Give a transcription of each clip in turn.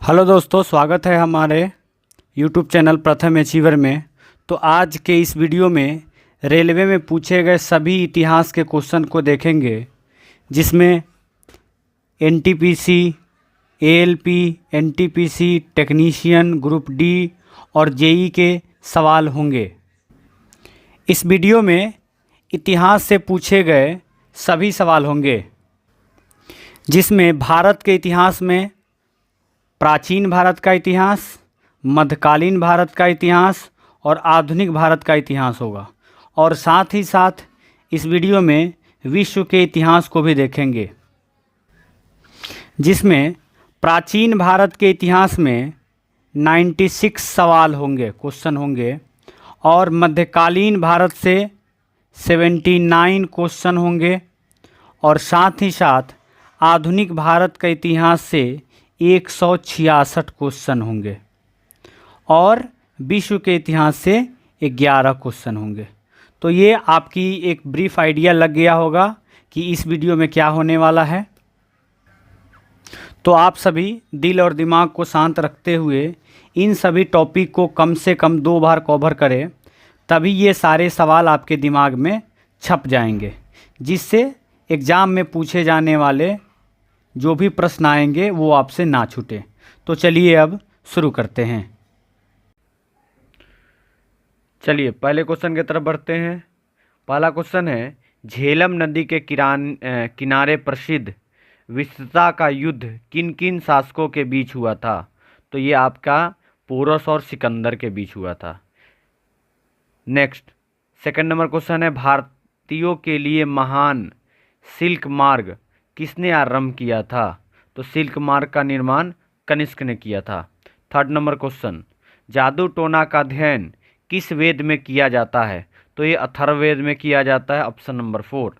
Hello दोस्तों, स्वागत है हमारे यूट्यूब चैनल प्रथम अचीवर में। तो आज के इस वीडियो में रेलवे में पूछे गए सभी इतिहास के क्वेश्चन को देखेंगे, जिसमें NTPC, ALP, NTPC, technician, group D और जेई के सवाल होंगे। इस वीडियो में इतिहास से पूछे गए सभी सवाल होंगे, जिसमें भारत के इतिहास में प्राचीन भारत का इतिहास, मध्यकालीन भारत का इतिहास और आधुनिक भारत का इतिहास होगा। और साथ ही साथ इस वीडियो में विश्व के इतिहास को भी देखेंगे, जिसमें प्राचीन भारत के इतिहास में 96 सवाल होंगे, क्वेश्चन होंगे, और मध्यकालीन भारत से 79 क्वेश्चन होंगे, और साथ ही साथ आधुनिक भारत का इतिहास से 166 क्वेश्चन होंगे, और विश्व के इतिहास से 11 क्वेश्चन होंगे। तो ये आपकी एक ब्रीफ आइडिया लग गया होगा कि इस वीडियो में क्या होने वाला है। तो आप सभी दिल और दिमाग को शांत रखते हुए इन सभी टॉपिक को कम से कम 2 बार कवर करें, तभी ये सारे सवाल आपके दिमाग में छप जाएंगे, जिससे एग्ज़ाम में पूछे जाने वाले जो भी प्रश्न आएंगे वो आपसे ना छूटे। तो चलिए अब शुरू करते हैं। चलिए पहले क्वेश्चन की तरफ बढ़ते हैं। पहला क्वेश्चन है, झेलम नदी के किनारे प्रसिद्ध विस्तृता का युद्ध किन किन शासकों के बीच हुआ था? तो ये आपका पोरस और सिकंदर के बीच हुआ था। नेक्स्ट सेकंड नंबर क्वेश्चन है, भारतीयों के लिए महान सिल्क मार्ग किसने आरंभ किया था? तो सिल्क मार्ग का निर्माण कनिष्क ने किया था। थर्ड नंबर क्वेश्चन, जादू टोना का अध्ययन किस वेद में किया जाता है? तो ये अथर्ववेद में किया जाता है, ऑप्शन नंबर 4।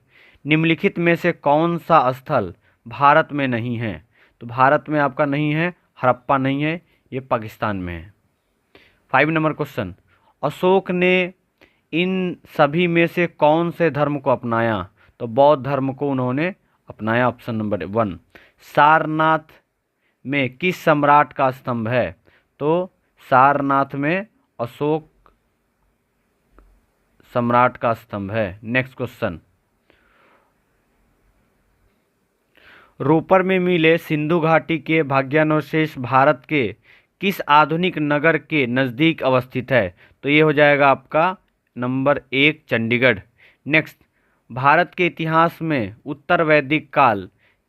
निम्नलिखित में से कौन सा स्थल भारत में नहीं है? तो भारत में आपका नहीं है, हड़प्पा नहीं है, ये पाकिस्तान में है। 5 नंबर क्वेश्चन, अशोक ने इन सभी में से कौन से धर्म को अपनाया? तो बौद्ध धर्म को उन्होंने अपनाया, ऑप्शन नंबर 1। सारनाथ में किस सम्राट का स्तंभ है? तो सारनाथ में अशोक सम्राट का स्तंभ है। नेक्स्ट क्वेश्चन, रोपर में मिले सिंधु घाटी के भग्नावशेष भारत के किस आधुनिक नगर के नज़दीक अवस्थित है? तो ये हो जाएगा आपका नंबर 1 चंडीगढ़। नेक्स्ट, भारत के इतिहास में उत्तर वैदिक काल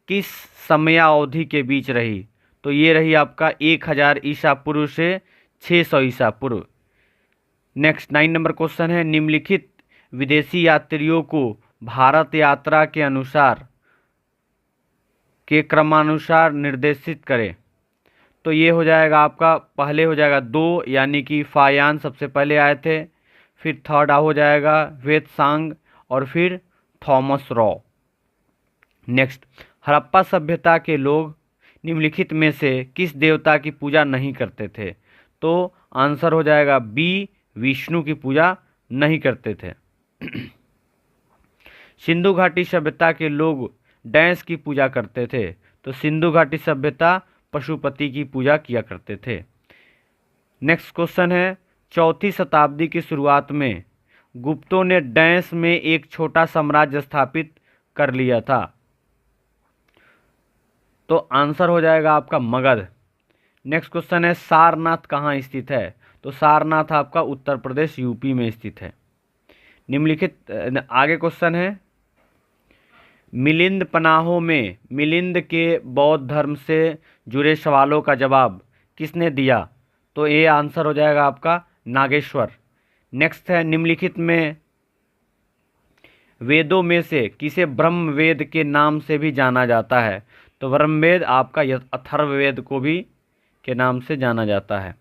किस समयावधि के बीच रही? तो ये रही आपका 1000 ईसा पूर्व से 600 ईसा पूर्व। नेक्स्ट 9 नंबर क्वेश्चन है, निम्नलिखित विदेशी यात्रियों को भारत यात्रा के अनुसार के क्रमानुसार निर्देशित करें। तो ये हो जाएगा आपका, पहले हो जाएगा 2, यानी कि फायान सबसे पहले आए थे, फिर थर्ड हो जाएगा वेत्सांग, और फिर थॉमस रॉ। नेक्स्ट, हड़प्पा सभ्यता के लोग निम्नलिखित में से किस देवता की पूजा नहीं करते थे? तो आंसर हो जाएगा बी, विष्णु की पूजा नहीं करते थे। सिंधु घाटी सभ्यता के लोग डैश की पूजा करते थे? तो सिंधु घाटी सभ्यता पशुपति की पूजा किया करते थे। नेक्स्ट क्वेश्चन है, 4वीं शताब्दी की शुरुआत में गुप्तों ने डैश में एक छोटा साम्राज्य स्थापित कर लिया था? तो आंसर हो जाएगा आपका मगध। नेक्स्ट क्वेश्चन है, सारनाथ कहाँ स्थित है? तो सारनाथ आपका उत्तर प्रदेश यूपी में स्थित है। निम्नलिखित आगे क्वेश्चन है, मिलिंद पनाहों में मिलिंद के बौद्ध धर्म से जुड़े सवालों का जवाब किसने दिया? तो ये आंसर हो जाएगा आपका नागेश्वर। नेक्स्ट है, निम्नलिखित में वेदों में से किसे ब्रह्मवेद के नाम से भी जाना जाता है? तो ब्रह्मवेद आपका अथर्ववेद को भी के नाम से जाना जाता है।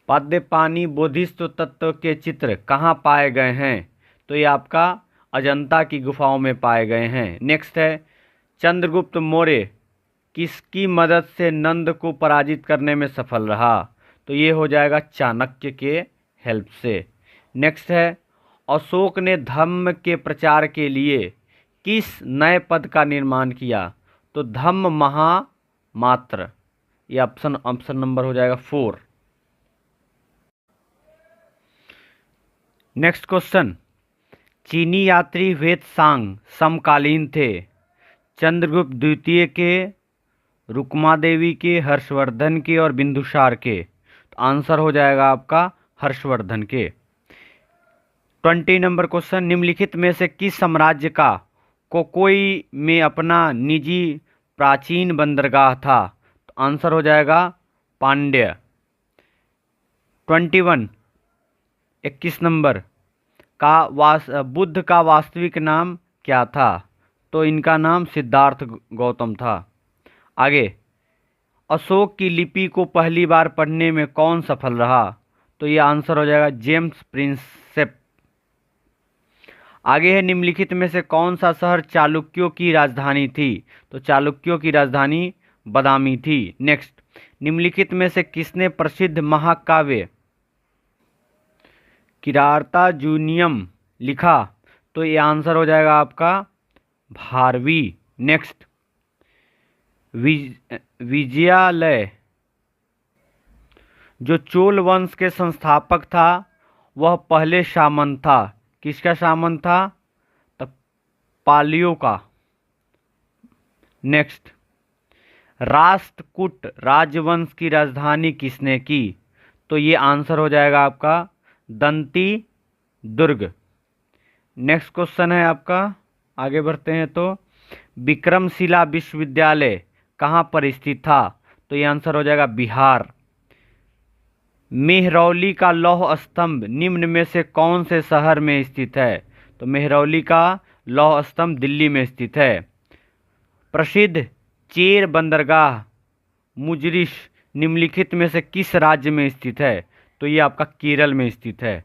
पाद्यपानी बोधिसत्व तत्व के चित्र कहाँ पाए गए हैं? तो ये आपका अजंता की गुफाओं में पाए गए हैं। नेक्स्ट है, चंद्रगुप्त मौर्य किसकी मदद से नंद को पराजित करने में सफल रहा? तो ये हो जाएगा चाणक्य के हेल्प से। नेक्स्ट है, अशोक ने धर्म के प्रचार के लिए किस नए पद का निर्माण किया? तो धम्म महामात्र। ये ऑप्शन नंबर हो जाएगा 4। नेक्स्ट क्वेश्चन, चीनी यात्री वेत्सांग समकालीन थे चंद्रगुप्त द्वितीय के, रुक्मा देवी के, हर्षवर्धन के और बिंदुसार के। तो आंसर हो जाएगा आपका हर्षवर्धन के। 20 नंबर क्वेश्चन, निम्नलिखित में से किस साम्राज्य का कोकोई में अपना निजी प्राचीन बंदरगाह था? तो आंसर हो जाएगा पांड्य। 21 नंबर का बुद्ध का वास्तविक नाम क्या था? तो इनका नाम सिद्धार्थ गौतम था। आगे, अशोक की लिपि को पहली बार पढ़ने में कौन सफल रहा? तो ये आंसर हो जाएगा जेम्स प्रिंसेप। आगे है, निम्नलिखित में से कौन सा शहर चालुक्यों की राजधानी थी? तो चालुक्यों की राजधानी बदामी थी। नेक्स्ट, निम्नलिखित में से किसने प्रसिद्ध महाकाव्य किरातार्जुनीयम लिखा? तो ये आंसर हो जाएगा आपका भारवी। नेक्स्ट, विजयालय जो चोल वंश के संस्थापक था वह पहले सामंत था। किसका सामंत था? तो पालियों का। नेक्स्ट, राष्ट्रकूट राजवंश की राजधानी किसने की? तो ये आंसर हो जाएगा आपका दंती दुर्ग। नेक्स्ट क्वेश्चन है आपका, आगे बढ़ते हैं। तो विक्रमशिला विश्वविद्यालय कहाँ पर स्थित था? तो ये आंसर हो जाएगा बिहार। मेहरौली का लौह स्तंभ निम्न में से कौन से शहर में स्थित है? तो मेहरौली का लौह स्तंभ दिल्ली में स्थित है। प्रसिद्ध चेर बंदरगाह मुजरिश निम्नलिखित में से किस राज्य में स्थित है? तो ये आपका केरल में स्थित है।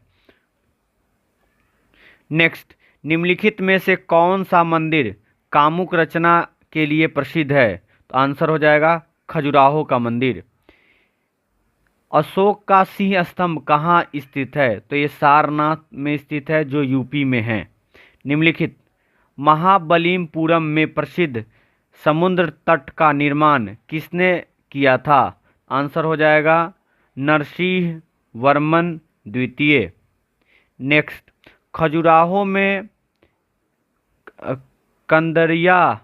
नेक्स्ट, निम्नलिखित में से कौन सा मंदिर कामुक रचना के लिए प्रसिद्ध है? तो आंसर हो जाएगा खजुराहो का मंदिर। अशोक का सिंह स्तंभ कहाँ स्थित है? तो ये सारनाथ में स्थित है जो यूपी में है। निम्नलिखित महाबलिपुरम में प्रसिद्ध समुद्र तट का निर्माण किसने किया था? आंसर हो जाएगा नरसिंह वर्मन द्वितीय। नेक्स्ट, खजुराहो में कंदरिया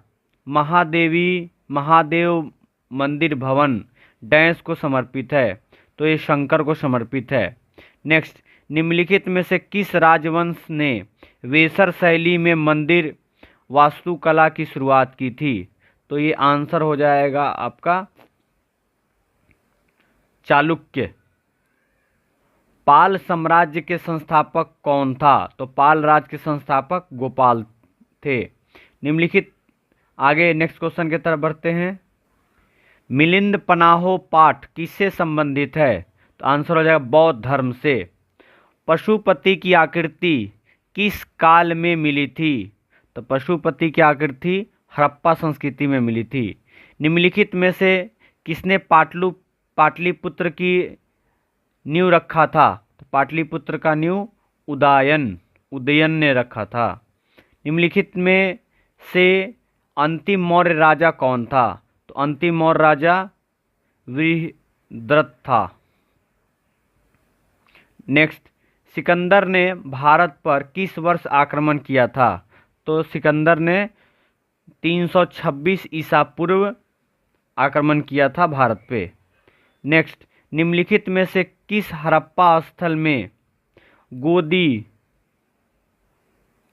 महादेव मंदिर भवन डैश को समर्पित है? तो ये शंकर को समर्पित है। नेक्स्ट, निम्नलिखित में से किस राजवंश ने वेसर शैली में मंदिर वास्तुकला की शुरुआत की थी? तो ये आंसर हो जाएगा आपका चालुक्य। पाल साम्राज्य के संस्थापक कौन था? तो पाल राज के संस्थापक गोपाल थे। निम्नलिखित, आगे नेक्स्ट क्वेश्चन की तरफ बढ़ते हैं। मिलिंद पनाहो पाठ किससे संबंधित है? तो आंसर हो जाएगा बौद्ध धर्म से। पशुपति की आकृति किस काल में मिली थी? तो पशुपति की आकृति हड़प्पा संस्कृति में मिली थी। निम्नलिखित में से किसने पाटलिपुत्र की नींव रखा था? तो पाटलिपुत्र का नींव उदयन ने रखा था। निम्नलिखित में से अंतिम मौर्य राजा कौन था? तो अंतिम मौर्य राजा वृहद्रथ था। नेक्स्ट, सिकंदर ने भारत पर किस वर्ष आक्रमण किया था? तो सिकंदर ने 326 ईसा पूर्व आक्रमण किया था भारत पे। नेक्स्ट, निम्नलिखित में से किस हड़प्पा स्थल में गोदी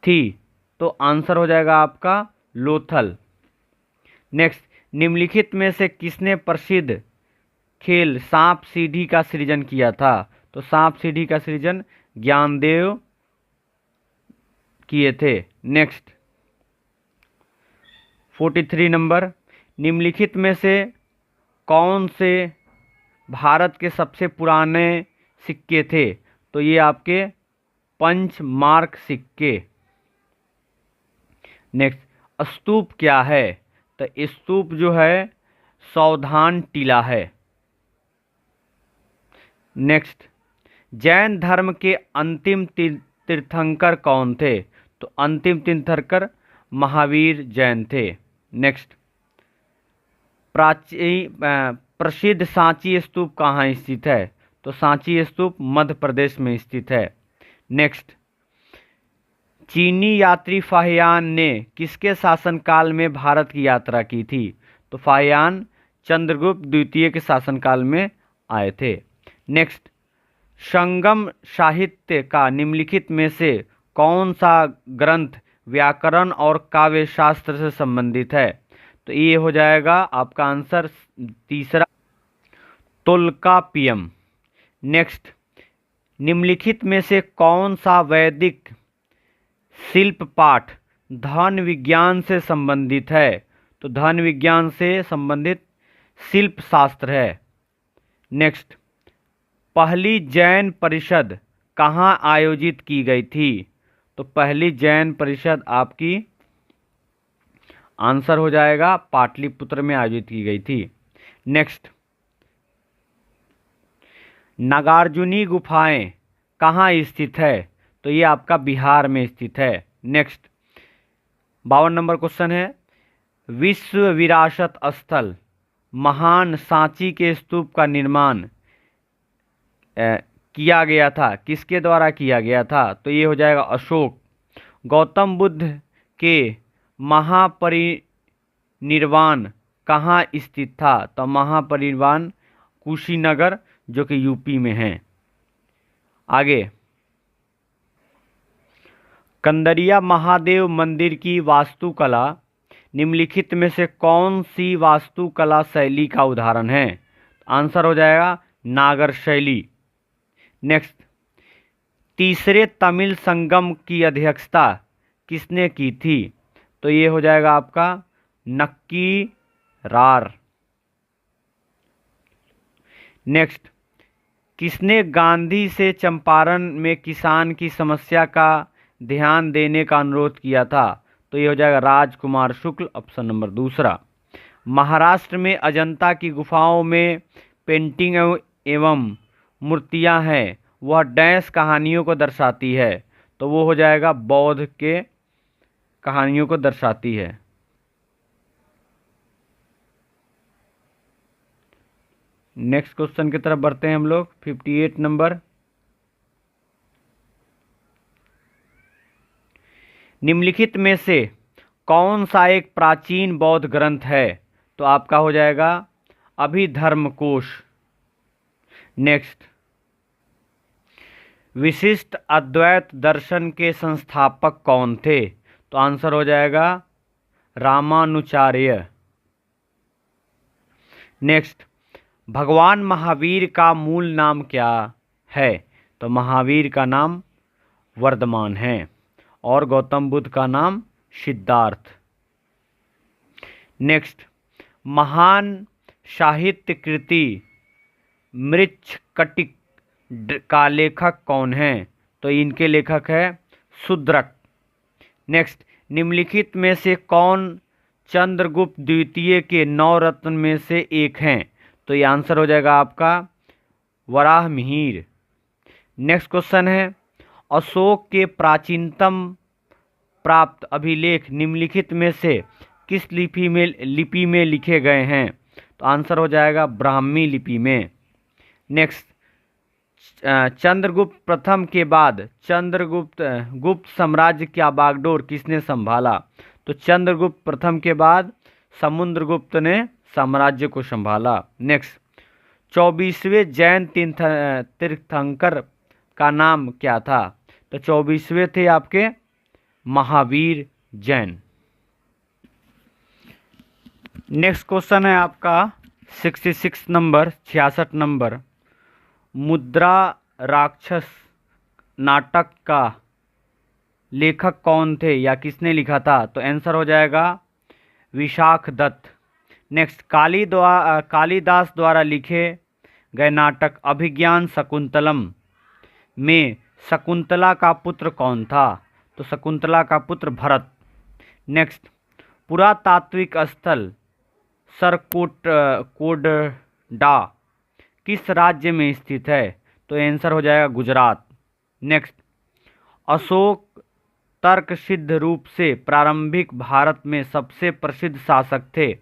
थी? तो आंसर हो जाएगा आपका लोथल। नेक्स्ट, निम्नलिखित में से किसने प्रसिद्ध खेल सांप सीढ़ी का सृजन किया था? तो सांप सीढ़ी का सृजन ज्ञानदेव किए थे। नेक्स्ट, 43 नंबर, निम्नलिखित में से कौन से भारत के सबसे पुराने सिक्के थे? तो ये आपके पंचमार्क सिक्के। नेक्स्ट, स्तूप क्या है? तो स्तूप जो है सावधान टीला है। नेक्स्ट, जैन धर्म के अंतिम तीर्थंकर कौन थे? तो अंतिम तीर्थंकर महावीर जैन थे। नेक्स्ट, प्रसिद्ध सांची स्तूप कहाँ स्थित है? तो सांची स्तूप मध्य प्रदेश में स्थित है। नेक्स्ट, चीनी यात्री फाहियान ने किसके शासनकाल में भारत की यात्रा की थी? तो फाहियान चंद्रगुप्त द्वितीय के शासनकाल में आए थे। नेक्स्ट, संगम साहित्य का निम्नलिखित में से कौन सा ग्रंथ व्याकरण और काव्य शास्त्र से संबंधित है? तो ये हो जाएगा आपका आंसर तीसरा, तोल्कापियम। नेक्स्ट, निम्नलिखित में से कौन सा वैदिक शिल्प पाठ धन विज्ञान से संबंधित है? तो धन विज्ञान से संबंधित शिल्प शास्त्र है। नेक्स्ट, पहली जैन परिषद कहाँ आयोजित की गई थी? तो पहली जैन परिषद आपकी आंसर हो जाएगा पाटलिपुत्र में आयोजित की गई थी। नेक्स्ट, नागार्जुनी गुफाएं कहाँ स्थित है? तो ये आपका बिहार में स्थित है। नेक्स्ट, 52 नंबर क्वेश्चन है, विश्व विरासत स्थल महान सांची के स्तूप का निर्माण किया गया था, किसके द्वारा किया गया था? तो ये हो जाएगा अशोक। गौतम बुद्ध के महापरिनिर्वाण कहाँ स्थित था? तो महापरिनिर्वाण कुशीनगर जो कि यूपी में है। आगे, कंदरिया महादेव मंदिर की वास्तुकला निम्नलिखित में से कौन सी वास्तुकला शैली का उदाहरण है? आंसर हो जाएगा नागर शैली। नेक्स्ट, तीसरे तमिल संगम की अध्यक्षता किसने की थी? तो ये हो जाएगा आपका नक्की रार। नेक्स्ट, किसने गांधी से चंपारण में किसान की समस्या का ध्यान देने का अनुरोध किया था? तो ये हो जाएगा राजकुमार शुक्ल, ऑप्शन नंबर दूसरा। महाराष्ट्र में अजंता की गुफाओं में पेंटिंग एवं मूर्तियां हैं, वह डैश कहानियों को दर्शाती है? तो वो हो जाएगा बौद्ध के कहानियों को दर्शाती है। नेक्स्ट क्वेश्चन की तरफ बढ़ते हैं हम लोग, 58 नंबर, निम्नलिखित में से कौन सा एक प्राचीन बौद्ध ग्रंथ है? तो आपका हो जाएगा अभिधर्मकोश। नेक्स्ट, विशिष्ट अद्वैत दर्शन के संस्थापक कौन थे? तो आंसर हो जाएगा रामानुचार्य। नेक्स्ट, भगवान महावीर का मूल नाम क्या है? तो महावीर का नाम वर्धमान है और गौतम बुद्ध का नाम सिद्धार्थ। नेक्स्ट, महान साहित्य कृति मृच्छकटिक का लेखक कौन है? तो इनके लेखक है शूद्रक। नेक्स्ट, निम्नलिखित में से कौन चंद्रगुप्त द्वितीय के 9 रत्न में से एक हैं? तो ये आंसर हो जाएगा आपका वराहमिहिर। नेक्स्ट क्वेश्चन है, अशोक के प्राचीनतम प्राप्त अभिलेख निम्नलिखित में से किस लिपि में लिखे गए हैं? तो आंसर हो जाएगा ब्राह्मी लिपि में। नेक्स्ट, चंद्रगुप्त प्रथम के बाद गुप्त साम्राज्य का बागडोर किसने संभाला? तो चंद्रगुप्त प्रथम के बाद समुद्रगुप्त ने साम्राज्य को संभाला। नेक्स्ट, 24वें जैन तीर्थंकर का नाम क्या था? तो 24वें थे आपके महावीर जैन। नेक्स्ट क्वेश्चन है आपका 66 नंबर, 66 नंबर, मुद्रा राक्षस नाटक का लेखक कौन थे या किसने लिखा था? तो आंसर हो जाएगा विशाख दत्त। नेक्स्ट, कालिदास द्वारा लिखे गए नाटक अभिज्ञान शकुंतलम में शकुंतला का पुत्र कौन था? तो शकुंतला का पुत्र भरत। नेक्स्ट, पुरातात्विक स्थल सरकोटडा किस राज्य में स्थित है? तो आंसर हो जाएगा गुजरात। नेक्स्ट, अशोक तर्कसिद्ध रूप से प्रारंभिक भारत में सबसे प्रसिद्ध शासक थे,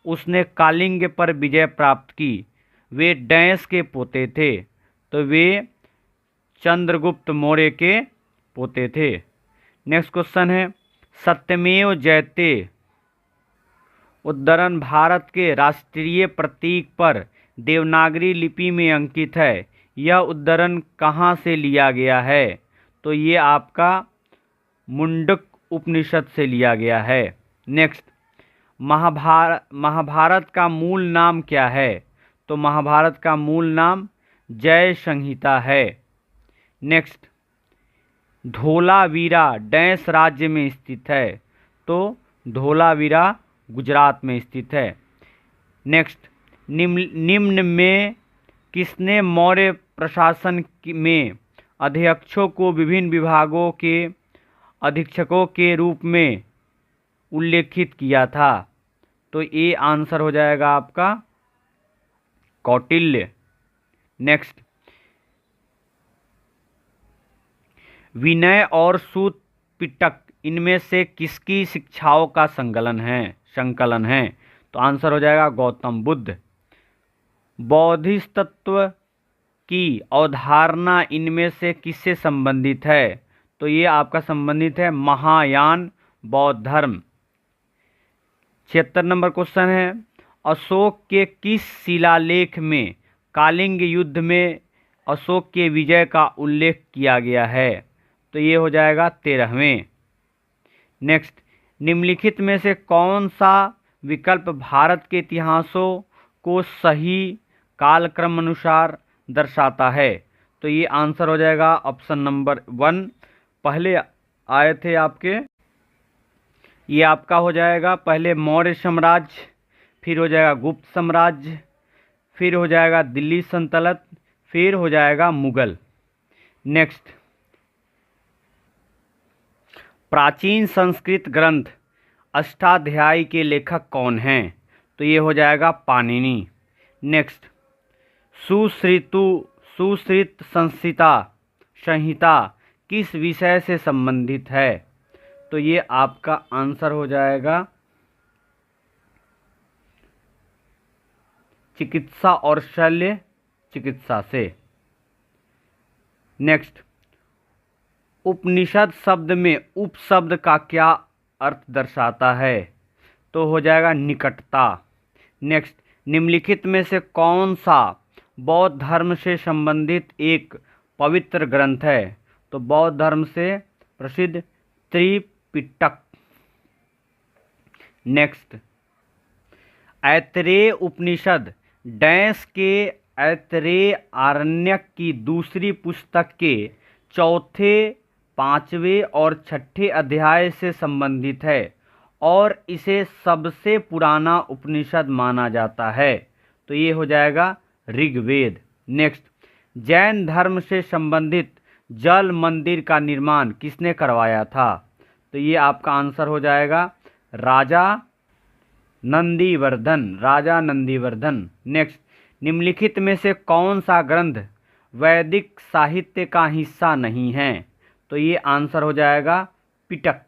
उसने कालिंग पर विजय प्राप्त की, वे डैश के पोते थे। तो वे चंद्रगुप्त मौर्य के पोते थे। नेक्स्ट क्वेश्चन है, सत्यमेव जयते उद्धरण भारत के राष्ट्रीय प्रतीक पर देवनागरी लिपि में अंकित है। यह उद्धरण कहाँ से लिया गया है? तो ये आपका मुंडक उपनिषद से लिया गया है। नेक्स्ट, महाभारत का मूल नाम क्या है? तो महाभारत का मूल नाम जय संहिता है। नेक्स्ट, धोलावीरा डैश राज्य में स्थित है? तो धोलावीरा गुजरात में स्थित है। नेक्स्ट, निम्न में किसने मौर्य प्रशासन में अध्यक्षों को विभिन्न विभागों के अधीक्षकों के रूप में उल्लेखित किया था? तो ये आंसर हो जाएगा आपका कौटिल्य। नेक्स्ट, विनय और सूत पिटक इनमें से किसकी शिक्षाओं का संकलन है? तो आंसर हो जाएगा गौतम बुद्ध। बौद्धिस्तत्व की अवधारणा इनमें से किससे संबंधित है? तो ये आपका संबंधित है महायान बौद्ध धर्म। 76 नंबर क्वेश्चन है, अशोक के किस शिलालेख में कालिंग युद्ध में अशोक के विजय का उल्लेख किया गया है? तो ये हो जाएगा 13वें। नेक्स्ट, निम्नलिखित में से कौन सा विकल्प भारत के इतिहासों को सही कालक्रम अनुसार दर्शाता है? तो ये आंसर हो जाएगा ऑप्शन नंबर 1। पहले आए थे आपके, ये आपका हो जाएगा पहले मौर्य साम्राज्य, फिर हो जाएगा गुप्त साम्राज्य, फिर हो जाएगा दिल्ली सल्तनत, फिर हो जाएगा मुगल। नेक्स्ट, प्राचीन संस्कृत ग्रंथ अष्टाध्यायी के लेखक कौन हैं? तो ये हो जाएगा पाणिनि। नेक्स्ट, सुश्रुत संहिता किस विषय से संबंधित है? तो ये आपका आंसर हो जाएगा चिकित्सा और शल्य चिकित्सा से। नेक्स्ट, उपनिषद शब्द में उप शब्द का क्या अर्थ दर्शाता है? तो हो जाएगा निकटता। नेक्स्ट, निम्नलिखित में से कौन सा बौद्ध धर्म से संबंधित एक पवित्र ग्रंथ है? तो बौद्ध धर्म से प्रसिद्ध त्रिपिटक। नेक्स्ट, ऐतरेय उपनिषद डैश के ऐतरेय आरण्यक की दूसरी पुस्तक के चौथे, पांचवें और छठे अध्याय से संबंधित है और इसे सबसे पुराना उपनिषद माना जाता है। तो ये हो जाएगा ऋग्वेद। नेक्स्ट, जैन धर्म से संबंधित जल मंदिर का निर्माण किसने करवाया था? तो ये आपका आंसर हो जाएगा राजा नंदीवर्धन। नेक्स्ट, निम्नलिखित में से कौन सा ग्रंथ वैदिक साहित्य का हिस्सा नहीं है? तो ये आंसर हो जाएगा पिटक।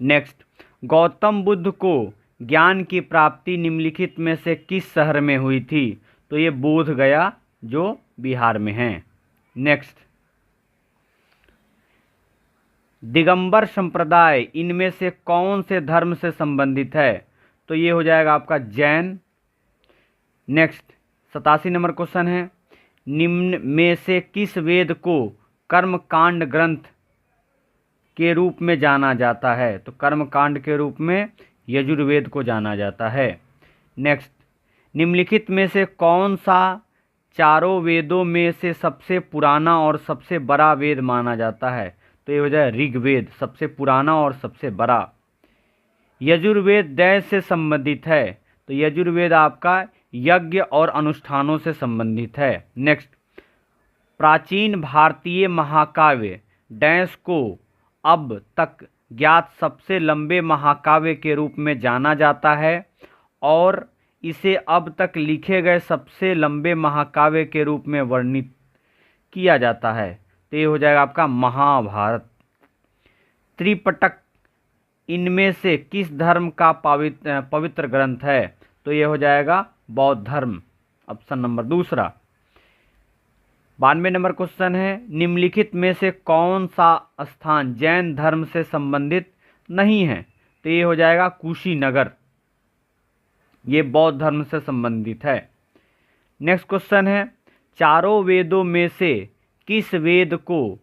नेक्स्ट, गौतम बुद्ध को ज्ञान की प्राप्ति निम्नलिखित में से किस शहर में हुई थी? तो ये बोध गया जो बिहार में है। नेक्स्ट, दिगंबर संप्रदाय इनमें से कौन से धर्म से संबंधित है? तो ये हो जाएगा आपका जैन। नेक्स्ट, 87 नंबर क्वेश्चन है, निम्न में से किस वेद को कर्मकांड ग्रंथ के रूप में जाना जाता है? तो कर्मकांड के रूप में यजुर्वेद को जाना जाता है। नेक्स्ट, निम्नलिखित में से कौन सा चारों वेदों में से सबसे पुराना और सबसे बड़ा वेद माना जाता है? तो ये हो जाए ऋग्वेद, सबसे पुराना और सबसे बड़ा। यजुर्वेद डैश से संबंधित है? तो यजुर्वेद आपका यज्ञ और अनुष्ठानों से संबंधित है। नेक्स्ट, प्राचीन भारतीय महाकाव्य डैश को अब तक ज्ञात सबसे लंबे महाकाव्य के रूप में जाना जाता है और इसे अब तक लिखे गए सबसे लंबे महाकाव्य के रूप में वर्णित किया जाता है। तो ये हो जाएगा आपका महाभारत। त्रिपिटक इनमें से किस धर्म का पवित्र ग्रंथ है? तो ये हो जाएगा बौद्ध धर्म, ऑप्शन नंबर दूसरा। 92 नंबर क्वेश्चन है, निम्नलिखित में से कौन सा स्थान जैन धर्म से संबंधित नहीं है? तो ये हो जाएगा कुशीनगर, ये बौद्ध धर्म से संबंधित है। नेक्स्ट क्वेश्चन है, चारों वेदों में से किस वेद को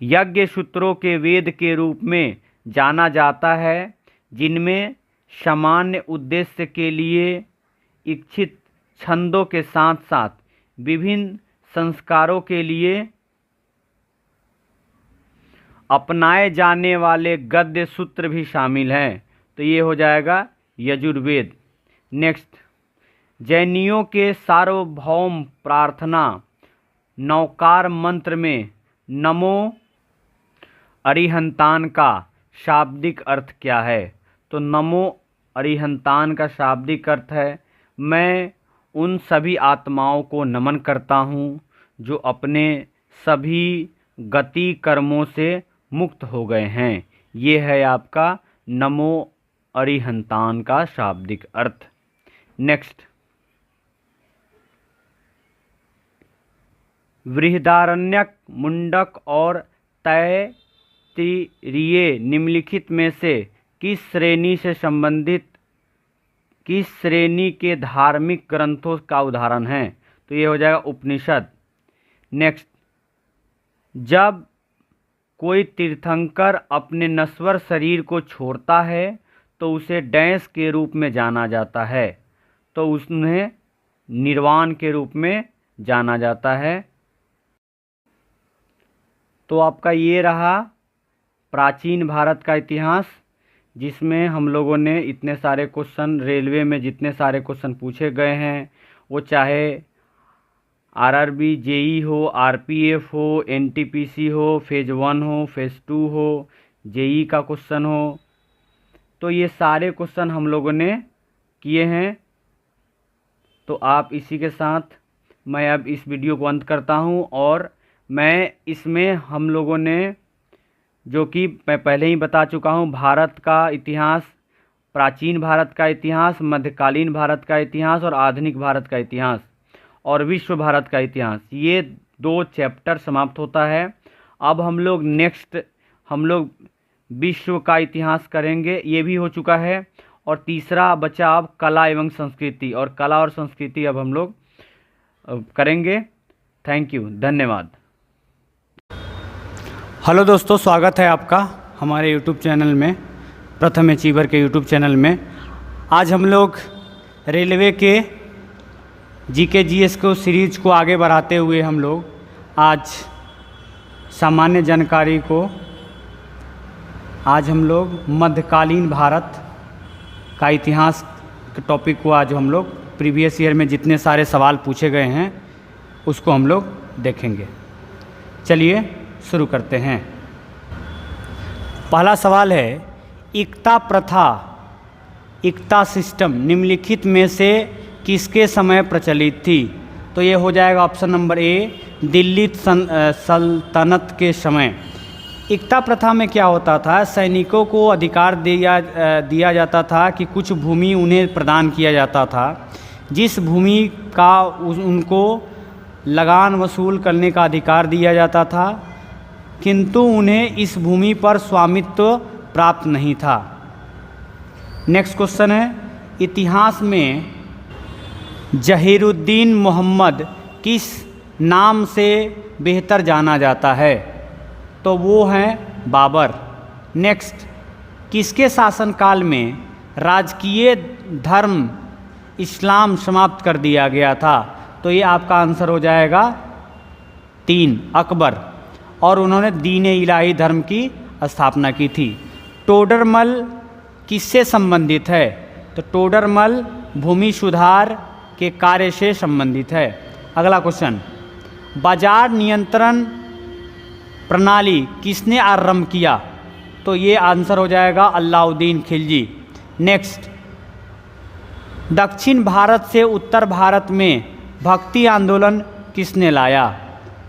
यज्ञ सूत्रों के वेद के रूप में जाना जाता है, जिनमें सामान्य उद्देश्य के लिए इच्छित छंदों के साथ साथ विभिन्न संस्कारों के लिए अपनाए जाने वाले गद्य सूत्र भी शामिल हैं? तो ये हो जाएगा यजुर्वेद। नेक्स्ट, जैनियों के सार्वभौम प्रार्थना नौकार मंत्र में नमो अरिहंतान का शाब्दिक अर्थ क्या है? तो नमो अरिहंतान का शाब्दिक अर्थ है, मैं उन सभी आत्माओं को नमन करता हूँ जो अपने सभी गति कर्मों से मुक्त हो गए हैं। ये है आपका नमो अरिहंतान का शाब्दिक अर्थ। नेक्स्ट, बृहदारण्यक, मुंडक और तैत्तिरीय निम्नलिखित में से किस श्रेणी के धार्मिक ग्रंथों का उदाहरण है? तो ये हो जाएगा उपनिषद। नेक्स्ट, जब कोई तीर्थंकर अपने नश्वर शरीर को छोड़ता है तो उसे डैश के रूप में जाना जाता है? तो उन्हें निर्वाण के रूप में जाना जाता है। तो आपका ये रहा प्राचीन भारत का इतिहास, जिसमें हम लोगों ने इतने सारे क्वेश्चन, रेलवे में जितने सारे क्वेश्चन पूछे गए हैं, वो चाहे आरआरबी, जेई हो, आरपीएफ हो, एनटीपीसी हो, फेज 1 हो, फेज 2 हो, जेई का क्वेश्चन हो, तो ये सारे क्वेश्चन हम लोगों ने किए हैं। तो आप इसी के साथ मैं अब इस वीडियो को अंत करता हूँ, और मैं इसमें हम लोगों ने, जो कि मैं पहले ही बता चुका हूँ, भारत का इतिहास, प्राचीन भारत का इतिहास, मध्यकालीन भारत का इतिहास और आधुनिक भारत का इतिहास और विश्व भारत का इतिहास, ये 2 चैप्टर समाप्त होता है। अब हम लोग विश्व का इतिहास करेंगे, ये भी हो चुका है। और तीसरा बचा अब कला एवं संस्कृति, और कला और संस्कृति अब हम लोग करेंगे। थैंक यू, धन्यवाद। हेलो दोस्तों, स्वागत है आपका हमारे यूट्यूब चैनल में, प्रथम अचीवर के यूट्यूब चैनल में। आज हम लोग रेलवे के जीके जीएस को सीरीज को आगे बढ़ाते हुए हम लोग आज सामान्य जानकारी को, आज हम लोग मध्यकालीन भारत का इतिहास के टॉपिक को आज हम लोग प्रीवियस ईयर में जितने सारे सवाल पूछे गए हैं उसको हम लोग देखेंगे। चलिए शुरू करते हैं। पहला सवाल है, इक्ता प्रथा, इक्ता सिस्टम निम्नलिखित में से किसके समय प्रचलित थी? तो ये हो जाएगा ऑप्शन नंबर ए, दिल्ली सल्तनत के समय। इक्ता प्रथा में क्या होता था, सैनिकों को अधिकार दिया जाता था कि कुछ भूमि उन्हें प्रदान किया जाता था, जिस भूमि का उनको लगान वसूल करने का अधिकार दिया जाता था, किंतु उन्हें इस भूमि पर स्वामित्व प्राप्त नहीं था। नेक्स्ट क्वेश्चन है, इतिहास में जहीरुद्दीन मोहम्मद किस नाम से बेहतर जाना जाता है? तो वो हैं बाबर। नेक्स्ट, किसके शासनकाल में राजकीय धर्म इस्लाम समाप्त कर दिया गया था? तो ये आपका आंसर हो जाएगा 3, अकबर, और उन्होंने दीन इलाही धर्म की स्थापना की थी। टोडरमल किससे संबंधित है? तो टोडरमल भूमि सुधार के कार्य से संबंधित है। अगला क्वेश्चन, बाजार नियंत्रण प्रणाली किसने आरंभ किया? तो ये आंसर हो जाएगा अलाउद्दीन खिलजी। नेक्स्ट, दक्षिण भारत से उत्तर भारत में भक्ति आंदोलन किसने लाया?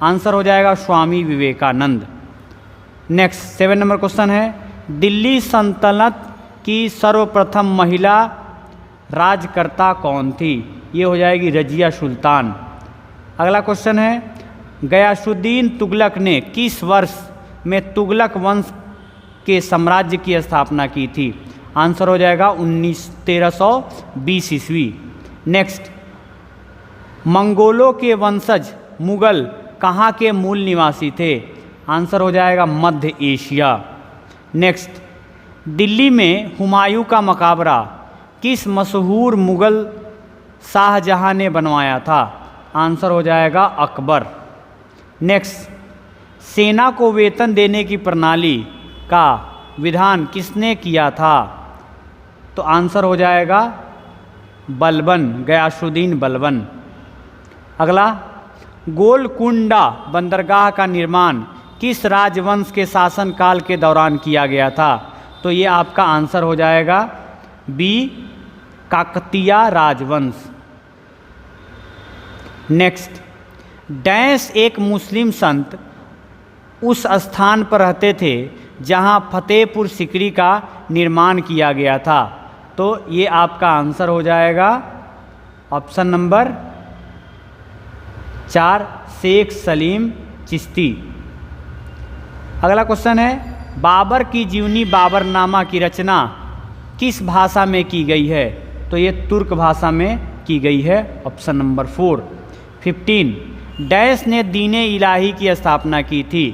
आंसर हो जाएगा Swami Vivekananda. Next 7 number question है, दिल्ली सल्तनत की सर्वप्रथम महिला राजकर्ता कौन थी? ये हो जाएगी रजिया सुल्तान। अगला क्वेश्चन है, गयासुद्दीन तुगलक ने किस वर्ष में तुगलक वंश के साम्राज्य की स्थापना की थी? आंसर हो जाएगा 1320 ईस्वी। नेक्स्ट, मंगोलों के वंशज मुगल कहाँ के मूल निवासी थे? आंसर हो जाएगा मध्य एशिया। नेक्स्ट, दिल्ली में हुमायूं का मकबरा किस मशहूर मुगल शाहजहां ने बनवाया था? आंसर हो जाएगा अकबर। नेक्स्ट, सेना को वेतन देने की प्रणाली का विधान किसने किया था? तो आंसर हो जाएगा बलबन, गयासुद्दीन बलबन। अगला, गोलकुंडा बंदरगाह का निर्माण किस राजवंश के शासनकाल के दौरान किया गया था? तो ये आपका आंसर हो जाएगा बी, काकतीय राजवंश। नेक्स्ट, डैश एक मुस्लिम संत उस स्थान पर रहते थे जहां फतेहपुर सिकरी का निर्माण किया गया था। तो ये आपका आंसर हो जाएगा ऑप्शन नंबर 4, शेख सलीम चिश्ती। अगला क्वेश्चन है, बाबर की जीवनी बाबरनामा की रचना किस भाषा में की गई है? तो ये तुर्क भाषा में की गई है, ऑप्शन नंबर 4। 15, डैश ने दीन इलाही की स्थापना की थी?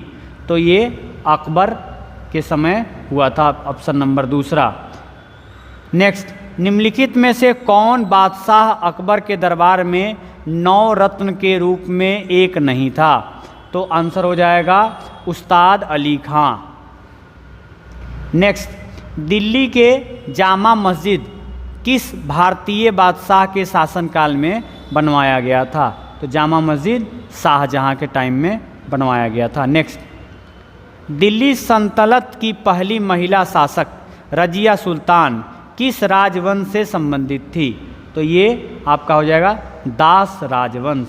तो ये अकबर के समय हुआ था, ऑप्शन नंबर 2। नेक्स्ट, निम्नलिखित में से कौन बादशाह अकबर के दरबार में 9 रत्न के रूप में एक नहीं था? तो आंसर हो जाएगा उस्ताद अली खां। नेक्स्ट, दिल्ली के जामा मस्जिद किस भारतीय बादशाह के शासनकाल में बनवाया गया था? तो जामा मस्जिद शाहजहां के टाइम में बनवाया गया था। नेक्स्ट, दिल्ली सल्तनत की पहली महिला शासक रजिया सुल्तान किस राजवंश से संबंधित थी? तो ये आपका हो जाएगा दास राजवंश।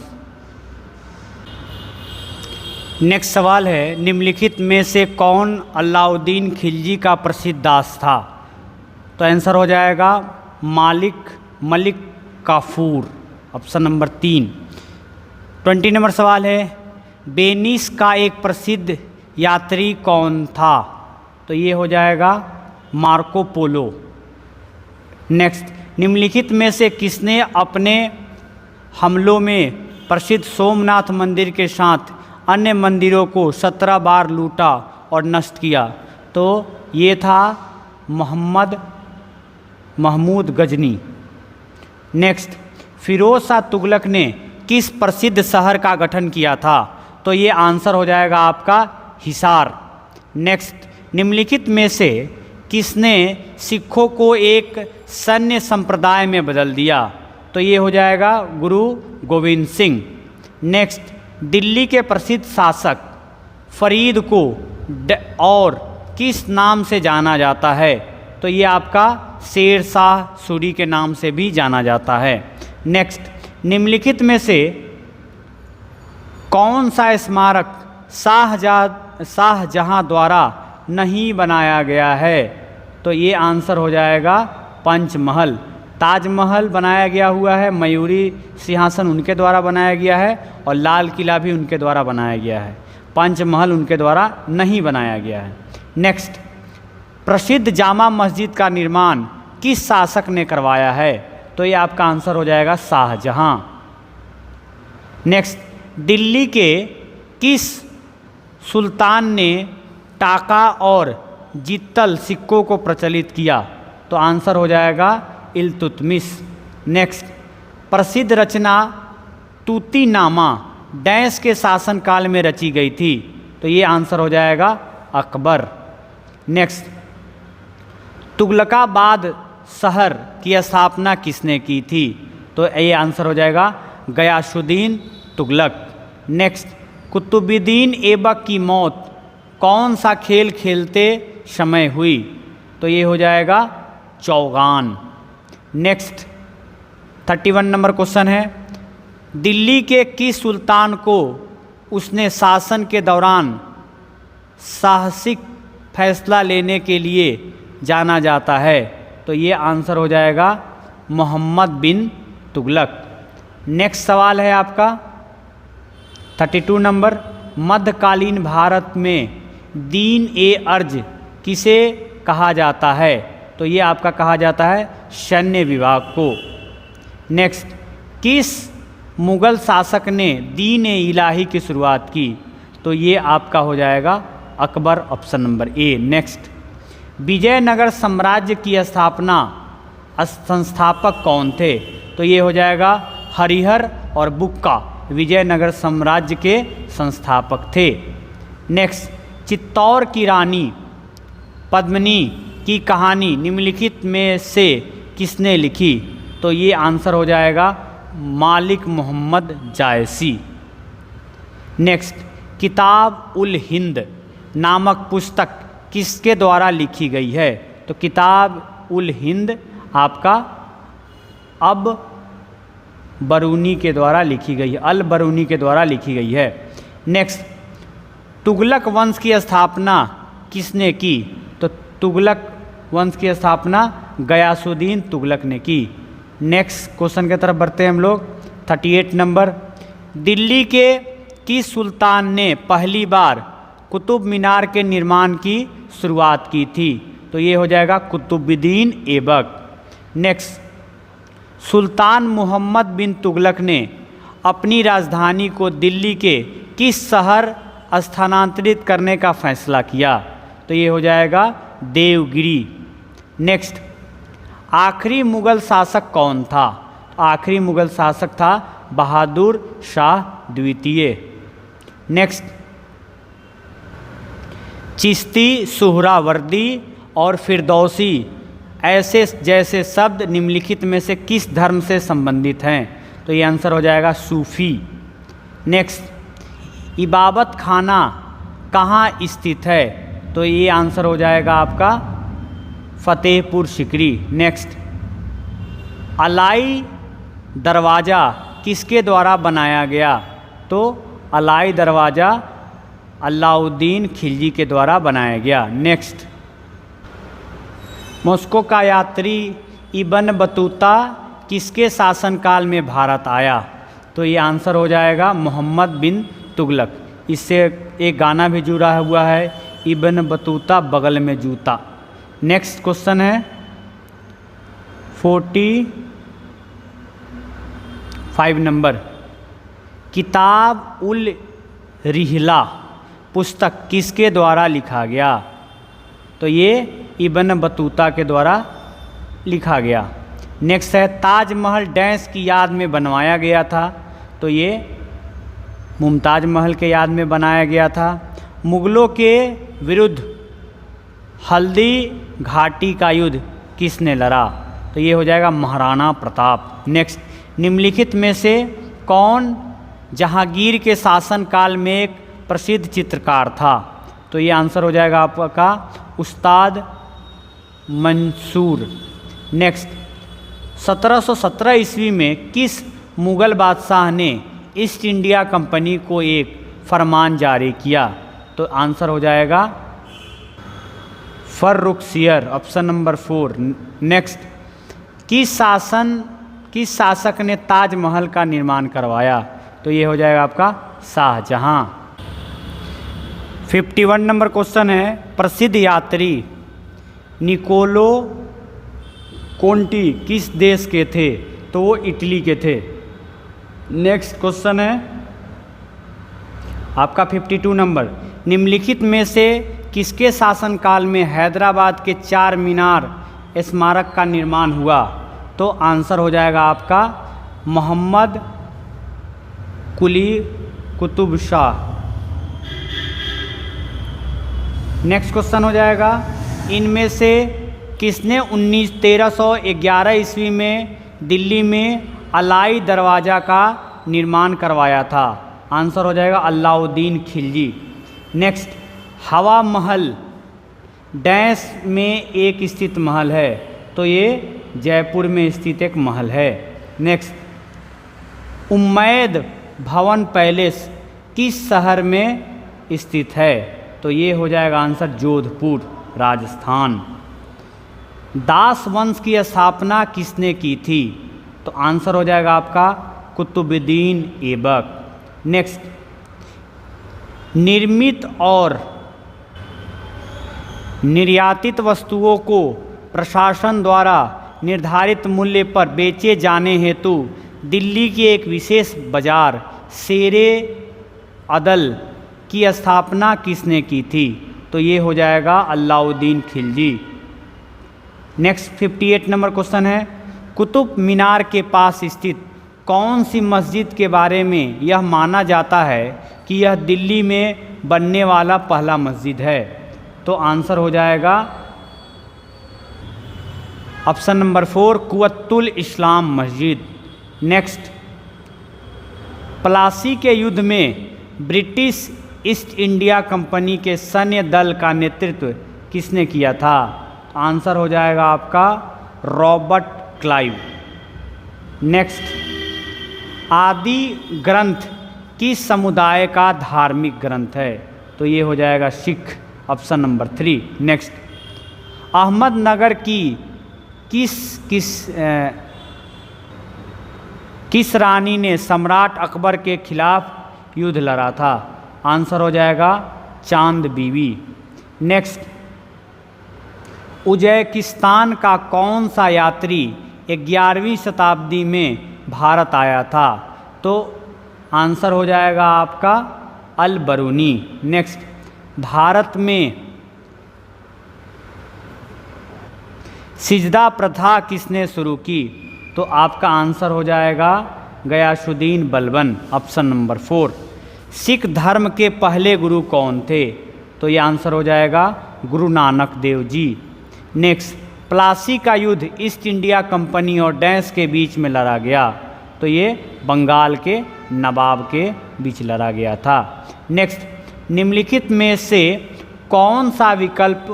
नेक्स्ट सवाल है, निम्नलिखित में से कौन अलाउद्दीन खिलजी का प्रसिद्ध दास था? तो आंसर हो जाएगा Malik Kafur, option number 3। 20 number सवाल है, वेनिस का एक प्रसिद्ध यात्री कौन था? तो ये हो जाएगा मार्को पोलो। नेक्स्ट, निम्नलिखित में से किसने अपने हमलों में प्रसिद्ध सोमनाथ मंदिर के साथ अन्य मंदिरों को 17 बार लूटा और नष्ट किया? तो ये था महमूद गजनी। नेक्स्ट, फिरोज शाह तुगलक ने किस प्रसिद्ध शहर का गठन किया था? तो ये आंसर हो जाएगा आपका हिसार। नेक्स्ट, निम्नलिखित में से किसने सिखों को एक सैन्य संप्रदाय में बदल दिया? तो ये हो जाएगा गुरु गोविंद सिंह। नेक्स्ट, दिल्ली के प्रसिद्ध शासक फरीद को और किस नाम से जाना जाता है? तो ये आपका शेर शाह सूरी के नाम से भी जाना जाता है। नेक्स्ट, निम्नलिखित में से कौन सा स्मारक शाहजहां द्वारा नहीं बनाया गया है? तो ये आंसर हो जाएगा पंचमहल। ताजमहल बनाया गया हुआ है, मयूरी सिंहासन उनके द्वारा बनाया गया है और लाल किला भी उनके द्वारा बनाया गया है। पंचमहल उनके द्वारा नहीं बनाया गया है। नेक्स्ट, प्रसिद्ध जामा मस्जिद का निर्माण किस शासक ने करवाया है? तो ये आपका आंसर हो जाएगा शाहजहां। नेक्स्ट, दिल्ली के किस सुल्तान ने टाका और जित्तल सिक्कों को प्रचलित किया? तो आंसर हो जाएगा इल्तुतमिश। नेक्स्ट, प्रसिद्ध रचना तूतीनामा डैश के शासनकाल में रची गई थी? तो ये आंसर हो जाएगा अकबर। नेक्स्ट, तुगलकाबाद शहर की स्थापना किसने की थी? तो ये आंसर हो जाएगा गयासुद्दीन तुगलक। नेक्स्ट, कुतुबुद्दीन ऐबक की मौत कौन सा खेल खेलते समय हुई? तो ये हो जाएगा चौगान। नेक्स्ट, 31 नंबर क्वेश्चन है, दिल्ली के किस सुल्तान को उसने शासन के दौरान साहसिक फैसला लेने के लिए जाना जाता है? तो ये आंसर हो जाएगा मोहम्मद बिन तुगलक। नेक्स्ट सवाल है आपका 32 नंबर, मध्यकालीन भारत में दीन ए अर्ज किसे कहा जाता है? तो ये आपका कहा जाता है सैन्य विभाग को। नेक्स्ट, किस मुग़ल शासक ने दीन ए इलाही की शुरुआत की? तो ये आपका हो जाएगा Akbar, option number A. Next, Vijayanagara साम्राज्य की स्थापना संस्थापक कौन थे? तो ये हो जाएगा हरिहर और बुक्का विजयनगर साम्राज्य के संस्थापक थे। नेक्स्ट, चित्तौड़ की रानी पद्मिनी की कहानी निम्नलिखित में से किसने लिखी? तो ये आंसर हो जाएगा मालिक मोहम्मद जायसी। नेक्स्ट, किताब उल हिंद नामक पुस्तक किसके द्वारा लिखी गई है? तो किताब उल हिंद आपका अब बरूनी के द्वारा लिखी गई है, अल बरूनी के द्वारा लिखी गई है। नेक्स्ट, तुगलक वंश की स्थापना किसने की? तो तुगलक वंश की स्थापना गयासुद्दीन तुगलक ने की। नेक्स्ट क्वेश्चन की तरफ बढ़ते हैं हम लोग 38 नंबर, दिल्ली के किस सुल्तान ने पहली बार कुतुब मीनार के निर्माण की शुरुआत की थी? तो ये हो जाएगा कुतुबुद्दीन ऐबक। नेक्स्ट, सुल्तान मोहम्मद बिन तुगलक ने अपनी राजधानी को दिल्ली के किस शहर स्थानांतरित करने का फैसला किया? तो ये हो जाएगा देवगिरी। नेक्स्ट, आखिरी मुग़ल शासक कौन था? आखिरी मुग़ल शासक था बहादुर शाह द्वितीय। नेक्स्ट, चिश्ती, सुहरावर्दी और फिरदौसी ऐसे जैसे शब्द निम्नलिखित में से किस धर्म से संबंधित हैं? तो ये आंसर हो जाएगा सूफी। नेक्स्ट, इबादत खाना कहाँ स्थित है? तो ये आंसर हो जाएगा आपका फतेहपुर सिकरी। नेक्स्ट, अलाई दरवाज़ा किसके द्वारा बनाया गया? तो अलाई दरवाज़ा अलाउद्दीन खिलजी के द्वारा बनाया गया। नेक्स्ट, मॉस्को का यात्री इब्न बतूता किसके शासनकाल में भारत आया? तो ये आंसर हो जाएगा मोहम्मद बिन तुगलक। इससे एक गाना भी जुड़ा हुआ है, इब्न बतूता बगल में जूता। नेक्स्ट क्वेश्चन है 45 नंबर, किताब उल रिहला पुस्तक किसके द्वारा लिखा गया? तो ये इब्न बतूता के द्वारा लिखा गया। नेक्स्ट है, ताजमहल डैश की याद में बनवाया गया था? तो ये मुमताज़ महल के याद में बनाया गया था। मुग़लों के विरुद्ध हल्दी घाटी का युद्ध किसने लड़ा? तो ये हो जाएगा महाराणा प्रताप। नेक्स्ट, निम्नलिखित में से कौन जहांगीर के शासनकाल में एक प्रसिद्ध चित्रकार था? तो ये आंसर हो जाएगा आपका उस्ताद मंसूर। नेक्स्ट, 1717 ईस्वी में किस मुग़ल बादशाह ने ईस्ट इंडिया कंपनी को एक फरमान जारी किया? तो आंसर हो जाएगा फर्रुखसियर, ऑप्शन नंबर 4। नेक्स्ट, किस शासक ने ताजमहल का निर्माण करवाया? तो ये हो जाएगा आपका शाहजहां। 51 नंबर क्वेश्चन है, प्रसिद्ध यात्री निकोलो कोंटी किस देश के थे? तो वो इटली के थे। नेक्स्ट क्वेश्चन है आपका 52 नंबर, निम्नलिखित में से किसके शासनकाल में हैदराबाद के 4 मीनार स्मारक का निर्माण हुआ? तो आंसर हो जाएगा आपका मोहम्मद कुली कुतुब शाह। नेक्स्ट क्वेश्चन हो जाएगा, इनमें से किसने 1311 ईस्वी में दिल्ली में अलाई दरवाज़ा का निर्माण करवाया था? आंसर हो जाएगा अलाउद्दीन खिलजी। नेक्स्ट, हवा महल डैश में एक स्थित महल है? तो ये जयपुर में स्थित एक महल है। नेक्स्ट, उम्मैद भवन पैलेस किस शहर में स्थित है? तो तो ये हो जाएगा आंसर जोधपुर राजस्थान। दास वंश की स्थापना किसने की थी? तो आंसर हो जाएगा आपका कुतुबुद्दीन ऐबक। नेक्स्ट, निर्मित और निर्यातित वस्तुओं को प्रशासन द्वारा निर्धारित मूल्य पर बेचे जाने हेतु दिल्ली की एक विशेष बाजार शेरे अदल की स्थापना किसने की थी? तो ये हो जाएगा Alauddin Khilji. Next 58 number question है, कुतुब मीनार के पास स्थित कौन सी मस्जिद के बारे में यह माना जाता है कि यह दिल्ली में बनने वाला पहला मस्जिद है? तो आंसर हो जाएगा ऑप्शन नंबर 4 कुव्वतुल इस्लाम मस्जिद। नेक्स्ट, प्लासी के युद्ध में ब्रिटिश ईस्ट इंडिया कंपनी के सैन्य दल का नेतृत्व किसने किया था? आंसर हो जाएगा आपका रॉबर्ट क्लाइव। नेक्स्ट, आदि ग्रंथ किस समुदाय का धार्मिक ग्रंथ है? तो ये हो जाएगा Sikh, option number 3। Next, Ahmednagar की किस रानी ने सम्राट अकबर के खिलाफ युद्ध लड़ा था? आंसर हो जाएगा चांद बीवी। नेक्स्ट, उज्बेकिस्तान का कौन सा यात्री 11वीं शताब्दी में भारत आया था? तो आंसर हो जाएगा आपका अल बरूनी। नेक्स्ट, भारत में सिजदा प्रथा किसने शुरू की? तो आपका आंसर हो जाएगा गयासुद्दीन बलबन, ऑप्शन नंबर 4। सिख धर्म के पहले गुरु कौन थे? तो ये आंसर हो जाएगा गुरु नानक देव जी। नेक्स्ट, प्लासी का युद्ध ईस्ट इंडिया कंपनी और डैश के बीच में लड़ा गया? तो ये बंगाल के नवाब के बीच लड़ा गया था। नेक्स्ट, निम्नलिखित में से कौन सा विकल्प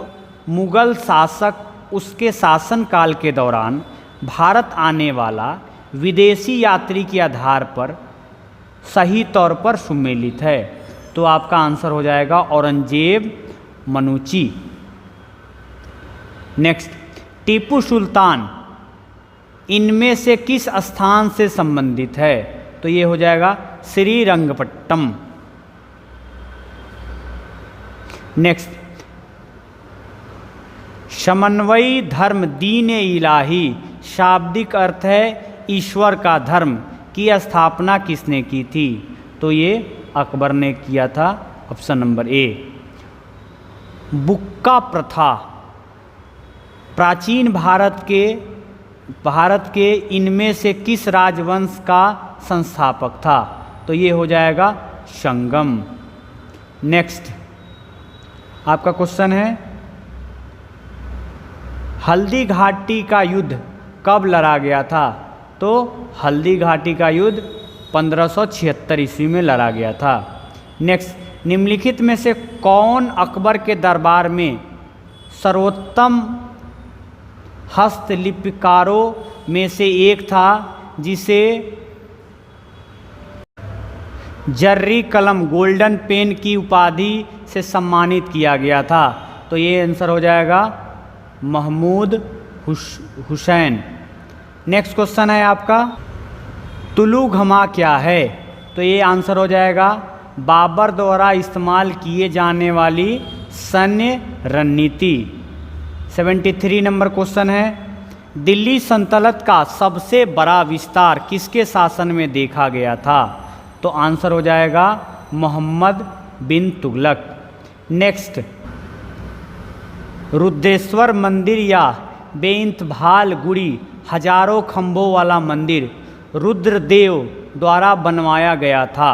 मुगल शासक उसके शासनकाल के दौरान भारत आने वाला विदेशी यात्री के आधार पर सही तौर पर सुमेलित है? तो आपका आंसर हो जाएगा औरंगजेब मनुची। नेक्स्ट, टीपू सुल्तान इनमें से किस स्थान से संबंधित है? तो ये हो जाएगा श्रीरंगपट्टम। नेक्स्ट, समन्वयी धर्म दीन इलाही शाब्दिक अर्थ है ईश्वर का धर्म की स्थापना किसने की थी? तो ये अकबर ने किया था, ऑप्शन नंबर ए। बुक्का प्रथा प्राचीन भारत के इनमें से किस राजवंश का संस्थापक था? तो ये हो जाएगा संगम। नेक्स्ट, आपका क्वेश्चन है, हल्दी घाटी का युद्ध कब लड़ा गया था? तो हल्दी घाटी का युद्ध 1576 ईस्वी में लड़ा गया था। नेक्स्ट, निम्नलिखित में से कौन अकबर के दरबार में सर्वोत्तम हस्तलिपिकारों में से एक था जिसे जर्री कलम गोल्डन पेन की उपाधि से सम्मानित किया गया था? तो ये आंसर हो जाएगा महमूद हुसैन। नेक्स्ट क्वेश्चन है आपका, तुलुघमा क्या है? तो ये आंसर हो जाएगा बाबर द्वारा इस्तेमाल किए जाने वाली सैन्य रणनीति। 73 नंबर क्वेश्चन है, दिल्ली सल्तनत का सबसे बड़ा विस्तार किसके शासन में देखा गया था? तो आंसर हो जाएगा मोहम्मद बिन तुगलक। नेक्स्ट, रुद्रेश्वर मंदिर या बेइंतभाल गुड़ी हजारों खंभों वाला मंदिर रुद्रदेव द्वारा बनवाया गया था।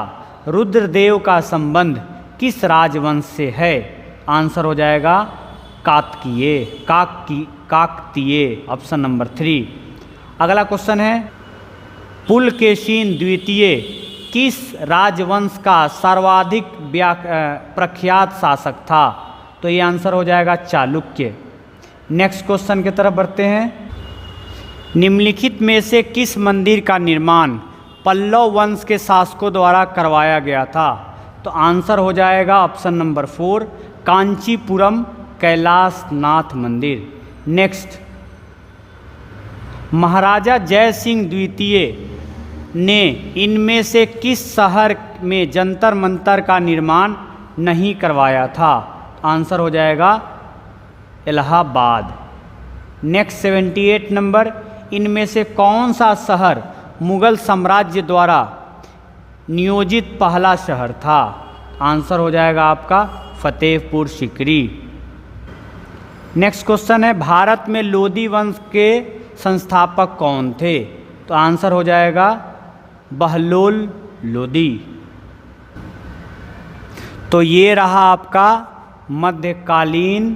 रुद्रदेव का संबंध किस राजवंश से है? आंसर हो जाएगा काकतीय, ऑप्शन नंबर 3। अगला क्वेश्चन है, पुलकेशिन द्वितीय किस राजवंश का सर्वाधिक प्रख्यात शासक था? तो ये आंसर हो जाएगा चालुक्य। नेक्स्ट क्वेश्चन की तरफ बढ़ते हैं, निम्नलिखित में से किस मंदिर का निर्माण पल्लव वंश के शासकों द्वारा करवाया गया था? तो आंसर हो जाएगा ऑप्शन नंबर 4 कांचीपुरम कैलाशनाथ मंदिर। नेक्स्ट, महाराजा जय सिंह द्वितीय ने इनमें से किस शहर में जंतर मंतर का निर्माण नहीं करवाया था? आंसर हो जाएगा इलाहाबाद। नेक्स्ट 78 नंबर, इनमें से कौन सा शहर मुगल साम्राज्य द्वारा नियोजित पहला शहर था? आंसर हो जाएगा आपका फतेहपुर सीकरी। नेक्स्ट क्वेश्चन है, भारत में लोदी वंश के संस्थापक कौन थे? तो आंसर हो जाएगा बहलोल लोदी। तो ये रहा आपका मध्यकालीन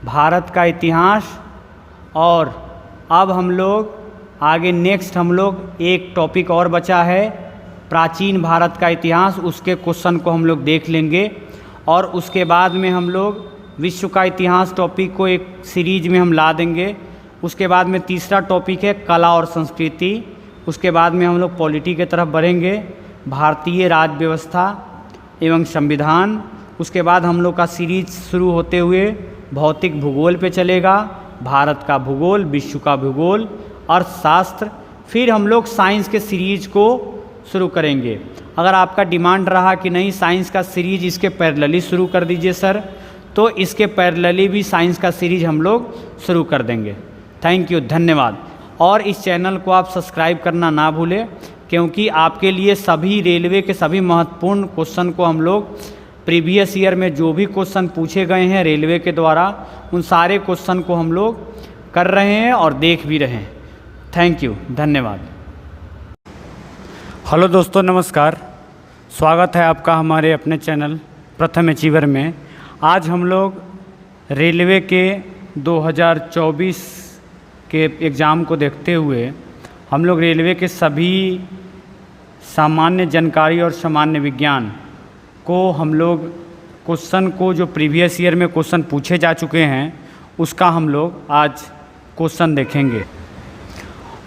भारत का इतिहास। और अब हम लोग आगे नेक्स्ट हम लोग एक टॉपिक और बचा है, प्राचीन भारत का इतिहास, उसके क्वेश्चन को हम लोग देख लेंगे। और उसके बाद में हम लोग विश्व का इतिहास टॉपिक को एक सीरीज में हम ला देंगे। उसके बाद में तीसरा टॉपिक है कला और संस्कृति। उसके बाद में हम लोग पॉलिटी की तरफ बढ़ेंगे, भारतीय राज्य व्यवस्था एवं संविधान। उसके बाद हम लोग का सीरीज शुरू होते हुए भौतिक भूगोल पे चलेगा, भारत का भूगोल, विश्व का भूगोल, अर्थशास्त्र। फिर हम लोग साइंस के सीरीज को शुरू करेंगे। अगर आपका डिमांड रहा कि नहीं साइंस का सीरीज इसके पैरेलली शुरू कर दीजिए सर, तो इसके पैरेलली भी साइंस का सीरीज हम लोग शुरू कर देंगे। थैंक यू, धन्यवाद। और इस चैनल को आप सब्सक्राइब करना ना भूलें, क्योंकि आपके लिए सभी रेलवे के सभी महत्वपूर्ण क्वेश्चन को हम लोग प्रीवियस ईयर में जो भी क्वेश्चन पूछे गए हैं रेलवे के द्वारा, उन सारे क्वेश्चन को हम लोग कर रहे हैं और देख भी रहे हैं। थैंक यू, धन्यवाद। हेलो दोस्तों, नमस्कार। स्वागत है आपका हमारे अपने चैनल प्रथम अचीवर में। आज हम लोग रेलवे के 2024 के एग्ज़ाम को देखते हुए हम लोग रेलवे के सभी सामान्य जानकारी और सामान्य विज्ञान को हम लोग क्वेश्चन को जो प्रीवियस ईयर में क्वेश्चन पूछे जा चुके हैं उसका हम लोग आज क्वेश्चन देखेंगे।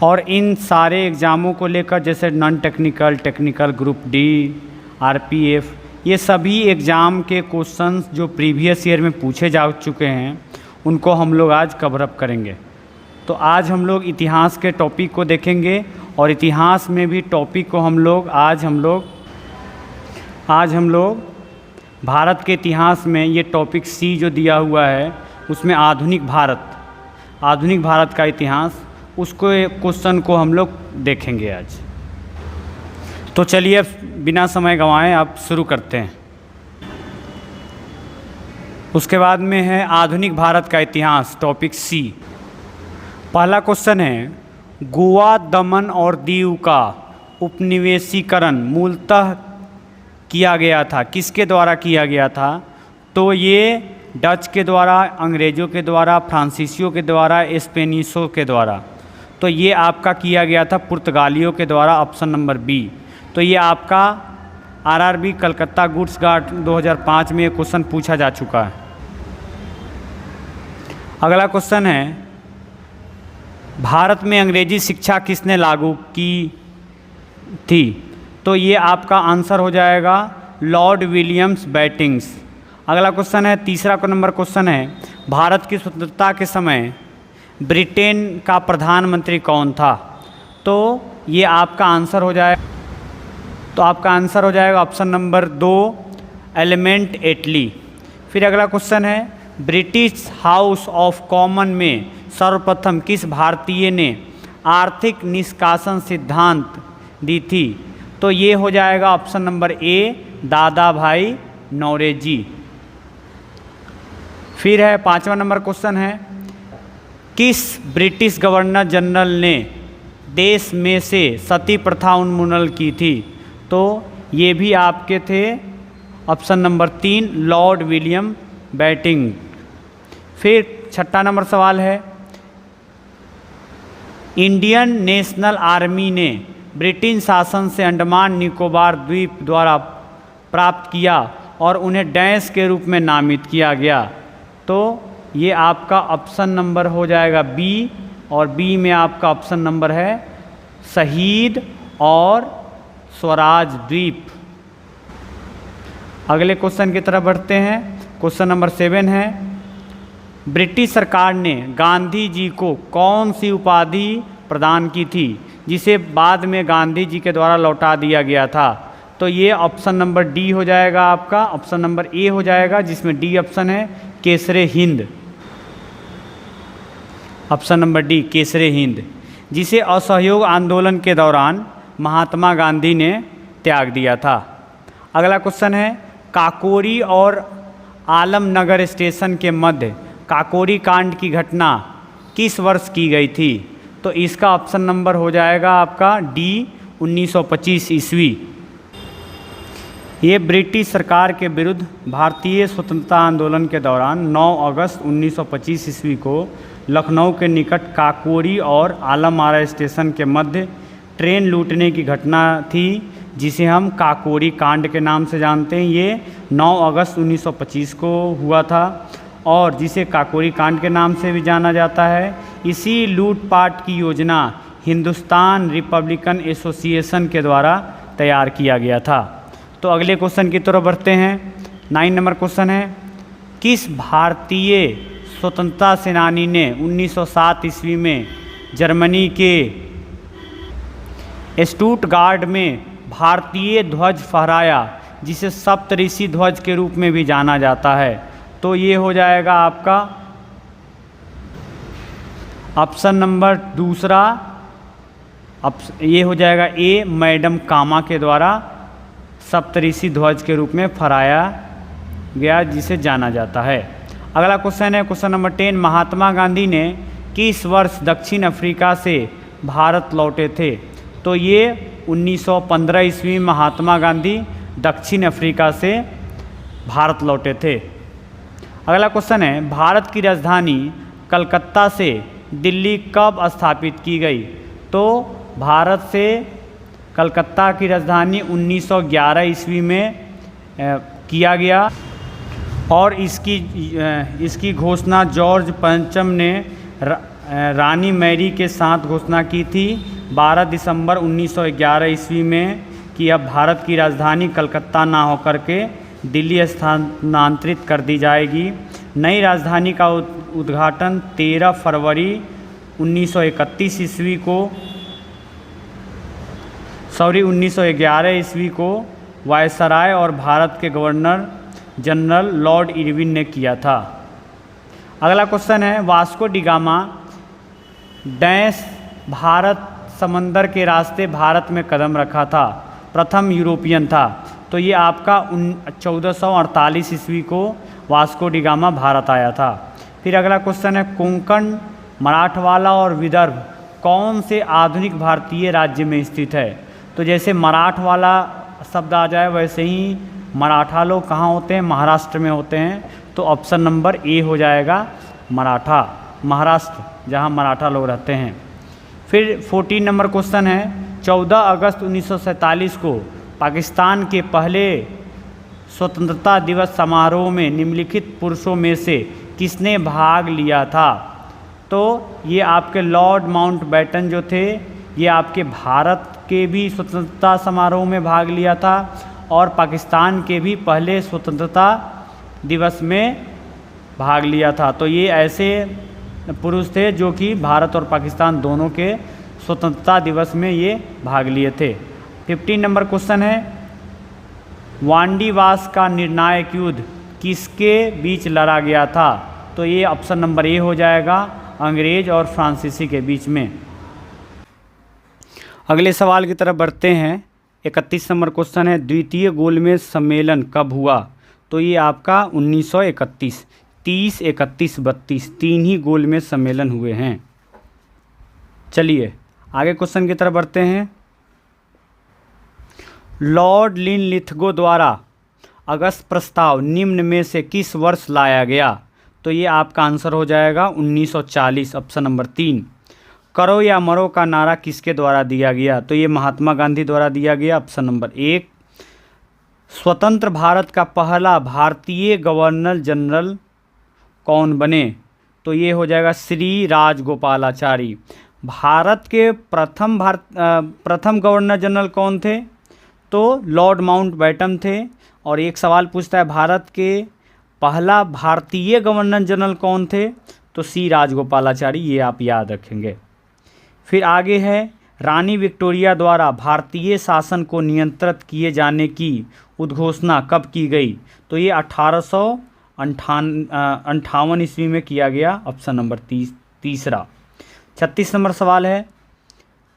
और इन सारे एग्ज़ामों को लेकर जैसे non technical, technical, group D, RPF, ये सभी एग्ज़ाम के क्वेश्चंस जो प्रीवियस ईयर में पूछे जा चुके हैं उनको हम लोग आज कवर अप करेंगे। तो आज हम लोग इतिहास के टॉपिक को देखेंगे और इतिहास में भी टॉपिक को आज हम लोग भारत के इतिहास में ये टॉपिक सी जो दिया हुआ है उसमें आधुनिक भारत का इतिहास, उसको क्वेश्चन को हम लोग देखेंगे आज। तो चलिए बिना समय गंवाए आप शुरू करते हैं। उसके बाद में है आधुनिक भारत का इतिहास, टॉपिक सी। पहला क्वेश्चन है, गोवा, दमन और दीव का उपनिवेशीकरण मूलतः किया गया था, किसके द्वारा किया गया था? तो ये डच के द्वारा, अंग्रेज़ों के द्वारा, फ्रांसीसियों के द्वारा, स्पेनिशों के द्वारा। तो ये आपका किया गया था पुर्तगालियों के द्वारा, ऑप्शन नंबर बी। तो ये आपका आरआरबी कलकत्ता गुड्स गार्ड 2005 में क्वेश्चन पूछा जा चुका है। अगला क्वेश्चन है, भारत में अंग्रेजी शिक्षा किसने लागू की थी? तो ये आपका आंसर हो जाएगा लॉर्ड विलियम्स बेटिंग्स। अगला क्वेश्चन है, तीसरा नंबर क्वेश्चन है, भारत की स्वतंत्रता के समय ब्रिटेन का प्रधानमंत्री कौन था? तो ये आपका आंसर हो जाएगा ऑप्शन नंबर 2, एलिमेंट एटली। फिर अगला क्वेश्चन है, ब्रिटिश हाउस ऑफ कॉमन में सर्वप्रथम किस भारतीय ने आर्थिक निष्कासन सिद्धांत दी थी? तो ये हो जाएगा ऑप्शन नंबर ए, दादा भाई नौरोजी। फिर है 5वां नंबर क्वेश्चन है, किस ब्रिटिश गवर्नर जनरल ने देश में से सती प्रथा उन्मूलन की थी? तो ये भी आपके थे option number 3, Lord William Bentinck. फिर 6वां नंबर सवाल है, इंडियन नेशनल आर्मी ने ब्रिटिश शासन से अंडमान निकोबार द्वीप द्वारा प्राप्त किया और उन्हें डैश के रूप में नामित किया गया। तो ये आपका ऑप्शन नंबर हो जाएगा बी, और बी में आपका ऑप्शन नंबर है शहीद और स्वराज द्वीप। अगले क्वेश्चन की तरफ बढ़ते हैं, क्वेश्चन नंबर 7 है, ब्रिटिश सरकार ने गांधी जी को कौन सी उपाधि प्रदान की थी जिसे बाद में गांधी जी के द्वारा लौटा दिया गया था? तो ये ऑप्शन नंबर डी हो जाएगा आपका, ऑप्शन नंबर ए हो जाएगा, जिसमें डी ऑप्शन है Kaiser Hind. Option number D Kaiser Hind, जिसे असहयोग आंदोलन के दौरान महात्मा गांधी ने त्याग दिया था। अगला क्वेश्चन है, काकोरी और आलमनगर स्टेशन के मध्य काकोरी कांड की घटना किस वर्ष की गई थी? तो इसका ऑप्शन नंबर हो जाएगा आपका डी 1925 ईस्वी। ये ब्रिटिश सरकार के विरुद्ध भारतीय स्वतंत्रता आंदोलन के दौरान 9 अगस्त 1925 ईस्वी को लखनऊ के निकट काकोरी और आलमआरा स्टेशन के मध्य ट्रेन लूटने की घटना थी, जिसे हम काकोरी कांड के नाम से जानते हैं। ये 9 अगस्त 1925 को हुआ था और जिसे काकोरी कांड के नाम से भी जाना जाता है। इसी लूटपाट की योजना हिंदुस्तान रिपब्लिकन एसोसिएशन के द्वारा तैयार किया गया था। तो अगले क्वेश्चन की तरफ बढ़ते हैं। 9 नंबर क्वेश्चन है, किस भारतीय स्वतंत्रता सेनानी ने 1907 ईस्वी में जर्मनी के स्टुटगार्ट में भारतीय ध्वज फहराया, जिसे सप्तऋषि ध्वज के रूप में भी जाना जाता है? तो ये हो जाएगा आपका ऑप्शन नंबर दूसरा, ये हो जाएगा ए, मैडम कामा के द्वारा सप्तऋषि ध्वज के रूप में फहराया गया, जिसे जाना जाता है। अगला क्वेश्चन है क्वेश्चन नंबर 10, महात्मा गांधी ने किस वर्ष दक्षिण अफ्रीका से भारत लौटे थे? तो ये 1915 ईस्वी में महात्मा गांधी दक्षिण अफ्रीका से भारत लौटे थे। अगला क्वेश्चन है, भारत की राजधानी कलकत्ता से दिल्ली कब स्थापित की गई? तो भारत से कलकत्ता की राजधानी 1911 ईस्वी में किया गया और इसकी घोषणा जॉर्ज पंचम ने रानी मैरी के साथ घोषणा की थी 12 दिसंबर 1911 ईस्वी में कि अब भारत की राजधानी कलकत्ता ना होकर के दिल्ली स्थानांतरित कर दी जाएगी। नई राजधानी का उद्घाटन 13 फरवरी 1911 ईस्वी को वायसराय और भारत के गवर्नर जनरल लॉर्ड इरविन ने किया था। अगला क्वेश्चन है, Vasco D gamma dash Bharat समंदर के रास्ते भारत में कदम रखा था, प्रथम यूरोपियन था? तो ये आपका 1448 ईस्वी को वास्को डी गामा भारत आया था। फिर अगला क्वेश्चन है, कोंकण, मराठवाला और विदर्भ कौन से आधुनिक भारतीय राज्य में स्थित है? तो जैसे मराठवाला शब्द आ जाए वैसे ही मराठा लोग कहाँ होते हैं? महाराष्ट्र में होते हैं। तो ऑप्शन नंबर ए हो जाएगा मराठा, महाराष्ट्र, जहाँ मराठा लोग रहते हैं। फिर 14 नंबर क्वेश्चन है, 14 अगस्त 1947 को पाकिस्तान के पहले स्वतंत्रता दिवस समारोह में निम्नलिखित पुरुषों में से किसने भाग लिया था? तो ये आपके लॉर्ड माउंटबेटन जो थे, ये आपके भारत के भी स्वतंत्रता समारोह में भाग लिया था और पाकिस्तान के भी पहले स्वतंत्रता दिवस में भाग लिया था। तो ये ऐसे पुरुष थे जो कि भारत और पाकिस्तान दोनों के स्वतंत्रता दिवस में ये भाग लिए थे। 15 नंबर क्वेश्चन है, वांडीवास का निर्णायक युद्ध किसके बीच लड़ा गया था? तो ये ऑप्शन नंबर ए हो जाएगा, अंग्रेज और फ्रांसीसी के बीच में। अगले सवाल की तरफ बढ़ते हैं। 31 नंबर क्वेश्चन है, द्वितीय गोलमेज सम्मेलन कब हुआ? तो ये आपका 1931, 30, 31, 32 तीन ही गोलमेज सम्मेलन हुए हैं। चलिए आगे क्वेश्चन की तरफ बढ़ते हैं। लॉर्ड लिनलिथगो द्वारा अगस्त प्रस्ताव निम्न में से किस वर्ष लाया गया? तो ये आपका आंसर हो जाएगा 1940, ऑप्शन नंबर 3। करो या मरो का नारा किसके द्वारा दिया गया? तो ये महात्मा गांधी द्वारा दिया गया, ऑप्शन नंबर 1। स्वतंत्र भारत का पहला भारतीय गवर्नर जनरल कौन बने? तो ये हो जाएगा श्री राजगोपालाचारी। भारत के प्रथम गवर्नर जनरल कौन थे? तो लॉर्ड माउंटबेटन थे। और एक सवाल पूछता है, भारत के पहला भारतीय गवर्नर जनरल कौन थे? तो सी राजगोपालाचारी, ये आप याद रखेंगे। फिर आगे है, रानी विक्टोरिया द्वारा भारतीय शासन को नियंत्रित किए जाने की उद्घोषणा कब की गई? तो ये 1858 ईस्वी में किया गया। ऑप्शन नंबर तीसरा। 36 नंबर सवाल है,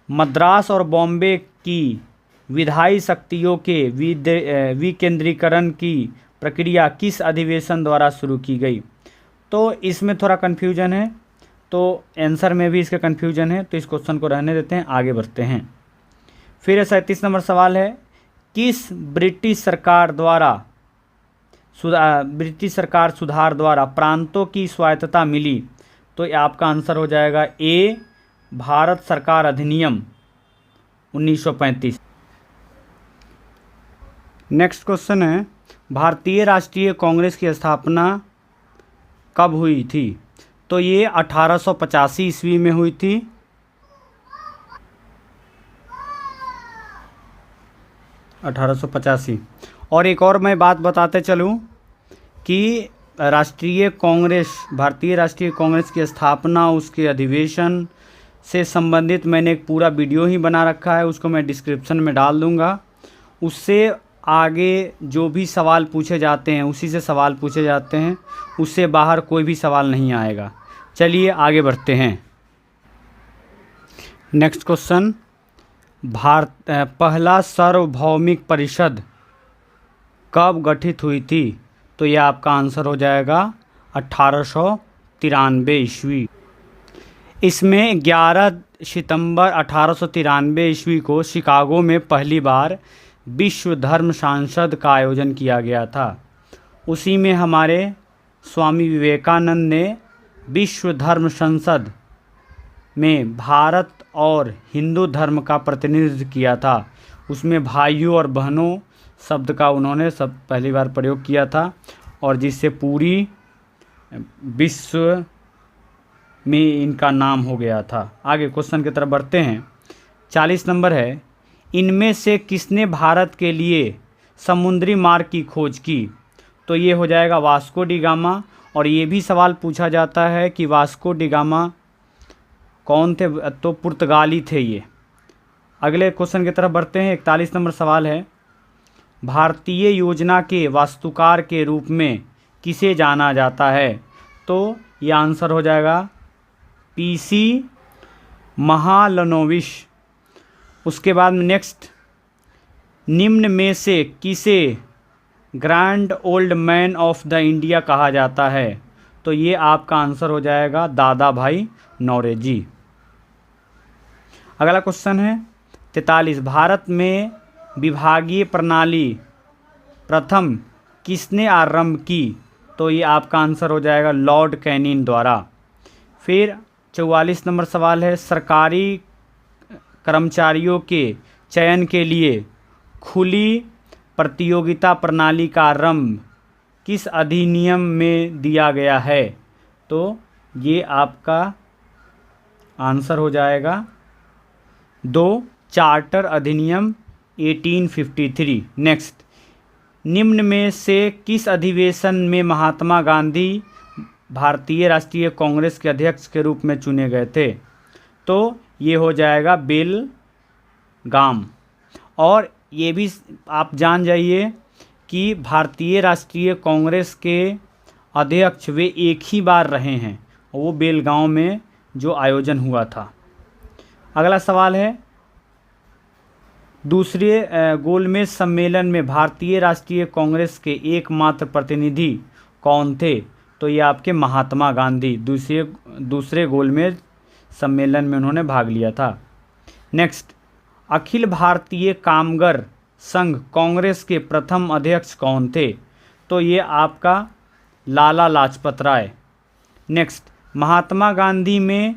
मद्रास और बॉम्बे की विधायी शक्तियों के विकेंद्रीकरण की प्रक्रिया किस अधिवेशन द्वारा शुरू की गई? तो इसमें थोड़ा कन्फ्यूजन है, तो आंसर में भी इसका कन्फ्यूजन है, तो इस क्वेश्चन को रहने देते हैं, आगे बढ़ते हैं। फिर 37 नंबर सवाल है, किस ब्रिटिश सरकार सुधार द्वारा प्रांतों की स्वायत्तता मिली? तो ये आपका आंसर हो जाएगा ए, भारत सरकार अधिनियम 1935। नेक्स्ट क्वेश्चन है, भारतीय राष्ट्रीय कांग्रेस की स्थापना कब हुई थी? तो ये 1885 ईस्वी में हुई थी। और एक और मैं बात बताते चलूं कि भारतीय राष्ट्रीय कांग्रेस की स्थापना, उसके अधिवेशन से संबंधित मैंने एक पूरा वीडियो ही बना रखा है, उसको मैं डिस्क्रिप्शन में डाल दूंगा। उससे आगे जो भी सवाल पूछे जाते हैं उसी से सवाल पूछे जाते हैं, उससे बाहर कोई भी सवाल नहीं आएगा। चलिए आगे बढ़ते हैं। नेक्स्ट क्वेश्चन, पहला सार्वभौमिक परिषद कब गठित हुई थी? तो यह आपका आंसर हो जाएगा 1893 ईस्वी। इसमें 11 सितंबर 1893 ईस्वी को शिकागो में पहली बार विश्व धर्म संसद का आयोजन किया गया था। उसी में हमारे स्वामी विवेकानंद ने विश्व धर्म संसद में भारत और हिंदू धर्म का प्रतिनिधित्व किया था। उसमें भाइयों और बहनों शब्द का उन्होंने पहली बार प्रयोग किया था, और जिससे पूरी विश्व में इनका नाम हो गया था। आगे क्वेश्चन की तरफ बढ़ते हैं। 40 नंबर है, इनमें से किसने भारत के लिए समुद्री मार्ग की खोज की? तो ये हो जाएगा वास्को डी गामा। और ये भी सवाल पूछा जाता है कि वास्को डी गामा कौन थे? तो पुर्तगाली थे ये। अगले क्वेश्चन की तरफ बढ़ते हैं। 41 नंबर सवाल है, भारतीय योजना के वास्तुकार के रूप में किसे जाना जाता है? तो ये आंसर हो जाएगा पीसी महालनोबिस। उसके बाद में नेक्स्ट, निम्न में से किसे grand old man of the India कहा जाता है? तो ये आपका आंसर हो जाएगा दादा भाई नौरोजी। अगला क्वेश्चन है 43, भारत में विभागीय प्रणाली प्रथम किसने आरंभ की? तो ये आपका आंसर हो जाएगा लॉर्ड कैनिंग द्वारा। फिर 44 नंबर सवाल है, सरकारी कर्मचारियों के चयन के लिए खुली प्रतियोगिता प्रणाली का आरंभ किस अधिनियम में दिया गया है? तो ये आपका आंसर हो जाएगा 2, चार्टर अधिनियम 1853। नेक्स्ट, निम्न में से किस अधिवेशन में महात्मा गांधी भारतीय राष्ट्रीय कांग्रेस के अध्यक्ष के रूप में चुने गए थे? तो ये हो जाएगा बेलगाम। और ये भी आप जान जाइए कि भारतीय राष्ट्रीय कांग्रेस के अध्यक्ष वे एक ही बार रहे हैं, और वो बेलगांव में जो आयोजन हुआ था। अगला सवाल है, दूसरे गोलमेज सम्मेलन में भारतीय राष्ट्रीय कांग्रेस के एकमात्र प्रतिनिधि कौन थे? तो ये आपके महात्मा गांधी दूसरे गोलमेज सम्मेलन में उन्होंने भाग लिया था। नेक्स्ट, अखिल भारतीय कामगार संघ कांग्रेस के प्रथम अध्यक्ष कौन थे? तो ये आपका लाला लाजपत राय। नेक्स्ट, महात्मा गांधी में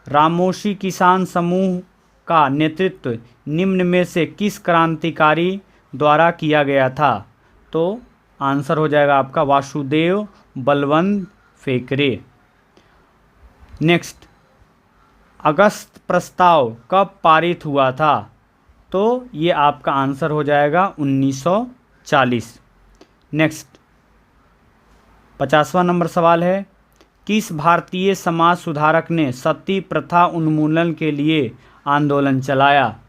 रामोशी किसान समूह का नेतृत्व निम्न में से किस क्रांतिकारी द्वारा किया गया था? तो आंसर हो जाएगा आपका वासुदेव बलवंत फेकरे। नेक्स्ट, अगस्त प्रस्ताव कब पारित हुआ था? तो ये आपका आंसर हो जाएगा 1940। नेक्स्ट, 50वां नंबर सवाल है, किस भारतीय समाज सुधारक ने सती प्रथा उन्मूलन के लिए आंदोलन चलाया?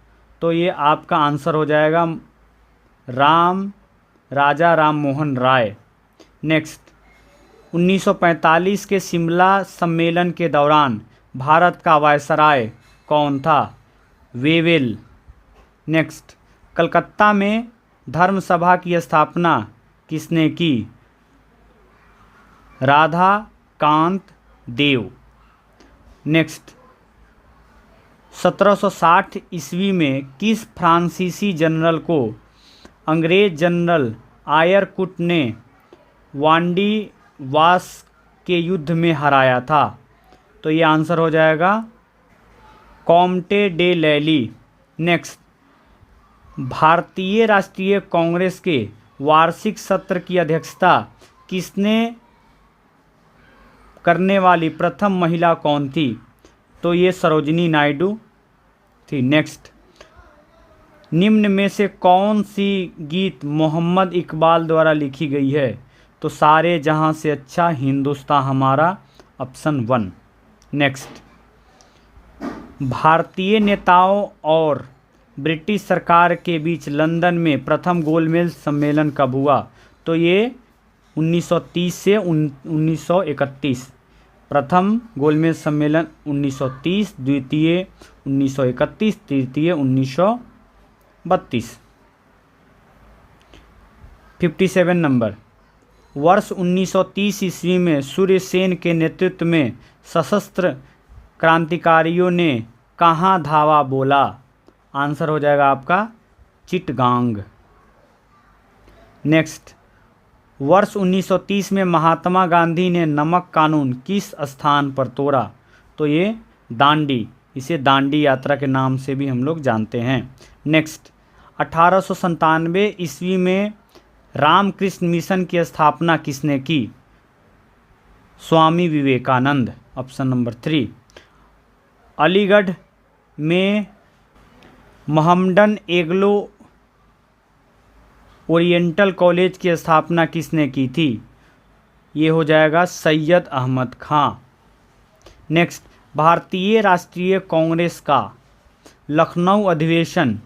तो ये आपका आंसर हो जाएगा राजा राम मोहन राय। नेक्स्ट, 1945 के शिमला सम्मेलन के दौरान भारत का वायसराय कौन था? वेवेल। नेक्स्ट, कलकत्ता में धर्म सभा की स्थापना किसने की? राधा कांत देव। नेक्स्ट, 1760 ईस्वी में किस फ्रांसीसी जनरल को अंग्रेज जनरल आयरकुट ने वांडी वास के युद्ध में हराया था? तो ये आंसर हो जाएगा कॉम्टे डे लैली। नेक्स्ट, भारतीय राष्ट्रीय कांग्रेस के वार्षिक सत्र की अध्यक्षता किसने करने वाली प्रथम महिला कौन थी? तो ये सरोजिनी नायडू थी। नेक्स्ट, निम्न में से कौन सी गीत मोहम्मद इकबाल द्वारा लिखी गई है? तो सारे जहां से अच्छा हिंदुस्तान हमारा, ऑप्शन 1। नेक्स्ट, भारतीय नेताओं और ब्रिटिश सरकार के बीच लंदन में प्रथम गोलमेज सम्मेलन कब हुआ? तो ये 1930 से 1931। प्रथम गोलमेज सम्मेलन 1930, द्वितीय 1931, तृतीय 1932। 57 नंबर, वर्ष 1930 ईस्वी में सूर्यसेन के नेतृत्व में सशस्त्र क्रांतिकारियों ने कहाँ धावा बोला? आंसर हो जाएगा आपका चिटगांग। नेक्स्ट, वर्ष 1930 में महात्मा गांधी ने नमक कानून किस स्थान पर तोड़ा? तो ये दांडी, इसे दांडी यात्रा के नाम से भी हम लोग जानते हैं। नेक्स्ट, 1897 ईस्वी में रामकृष्ण मिशन की स्थापना किसने की? Swami Vivekananda, option number 3। अलीगढ़ में मोहम्मडन एंग्लो ओरिएंटल कॉलेज की स्थापना किसने की थी? ये हो जाएगा सैयद अहमद खां। नेक्स्ट, भारतीय राष्ट्रीय कांग्रेस का लखनऊ अधिवेशन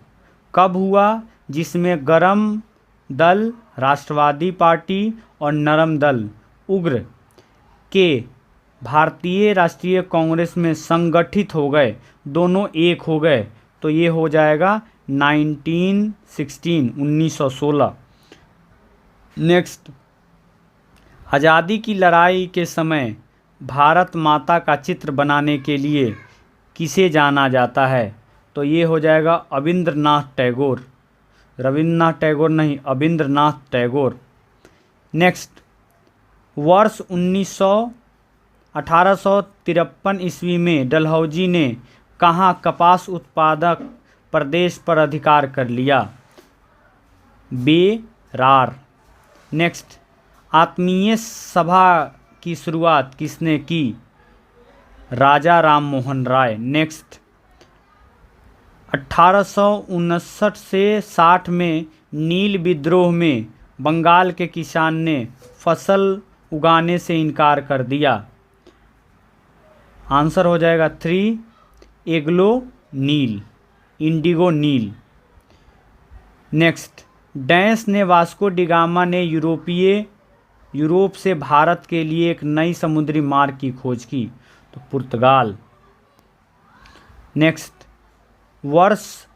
कब हुआ जिसमें गरम दल राष्ट्रवादी पार्टी और नरम दल उग्र के भारतीय राष्ट्रीय कांग्रेस में संगठित हो गए, दोनों एक हो गए? तो ये हो जाएगा 1916। नेक्स्ट, आज़ादी की लड़ाई के समय भारत माता का चित्र बनाने के लिए किसे जाना जाता है? तो ये हो जाएगा अविंद्रनाथ टैगोर, रविन्द्रनाथ टैगोर नहीं, अविंद्रनाथ टैगोर। नेक्स्ट, वर्ष 1853 ईस्वी में डलहौजी ने कहाँ कपास उत्पादक प्रदेश पर अधिकार कर लिया? बेरार। नेक्स्ट, आत्मीय सभा की शुरुआत किसने की? राजा राम मोहन राय। नेक्स्ट, 1859 से 60 में नील विद्रोह में बंगाल के किसान ने फसल उगाने से इनकार कर दिया। आंसर हो जाएगा 3, एग्लो नील, इंडिगो नील। नेक्स्ट, डैश ने वास्को डिगामा ने यूरोप से भारत के लिए एक नई समुद्री मार्ग की खोज की? तो पुर्तगाल। नेक्स्ट, वर्ष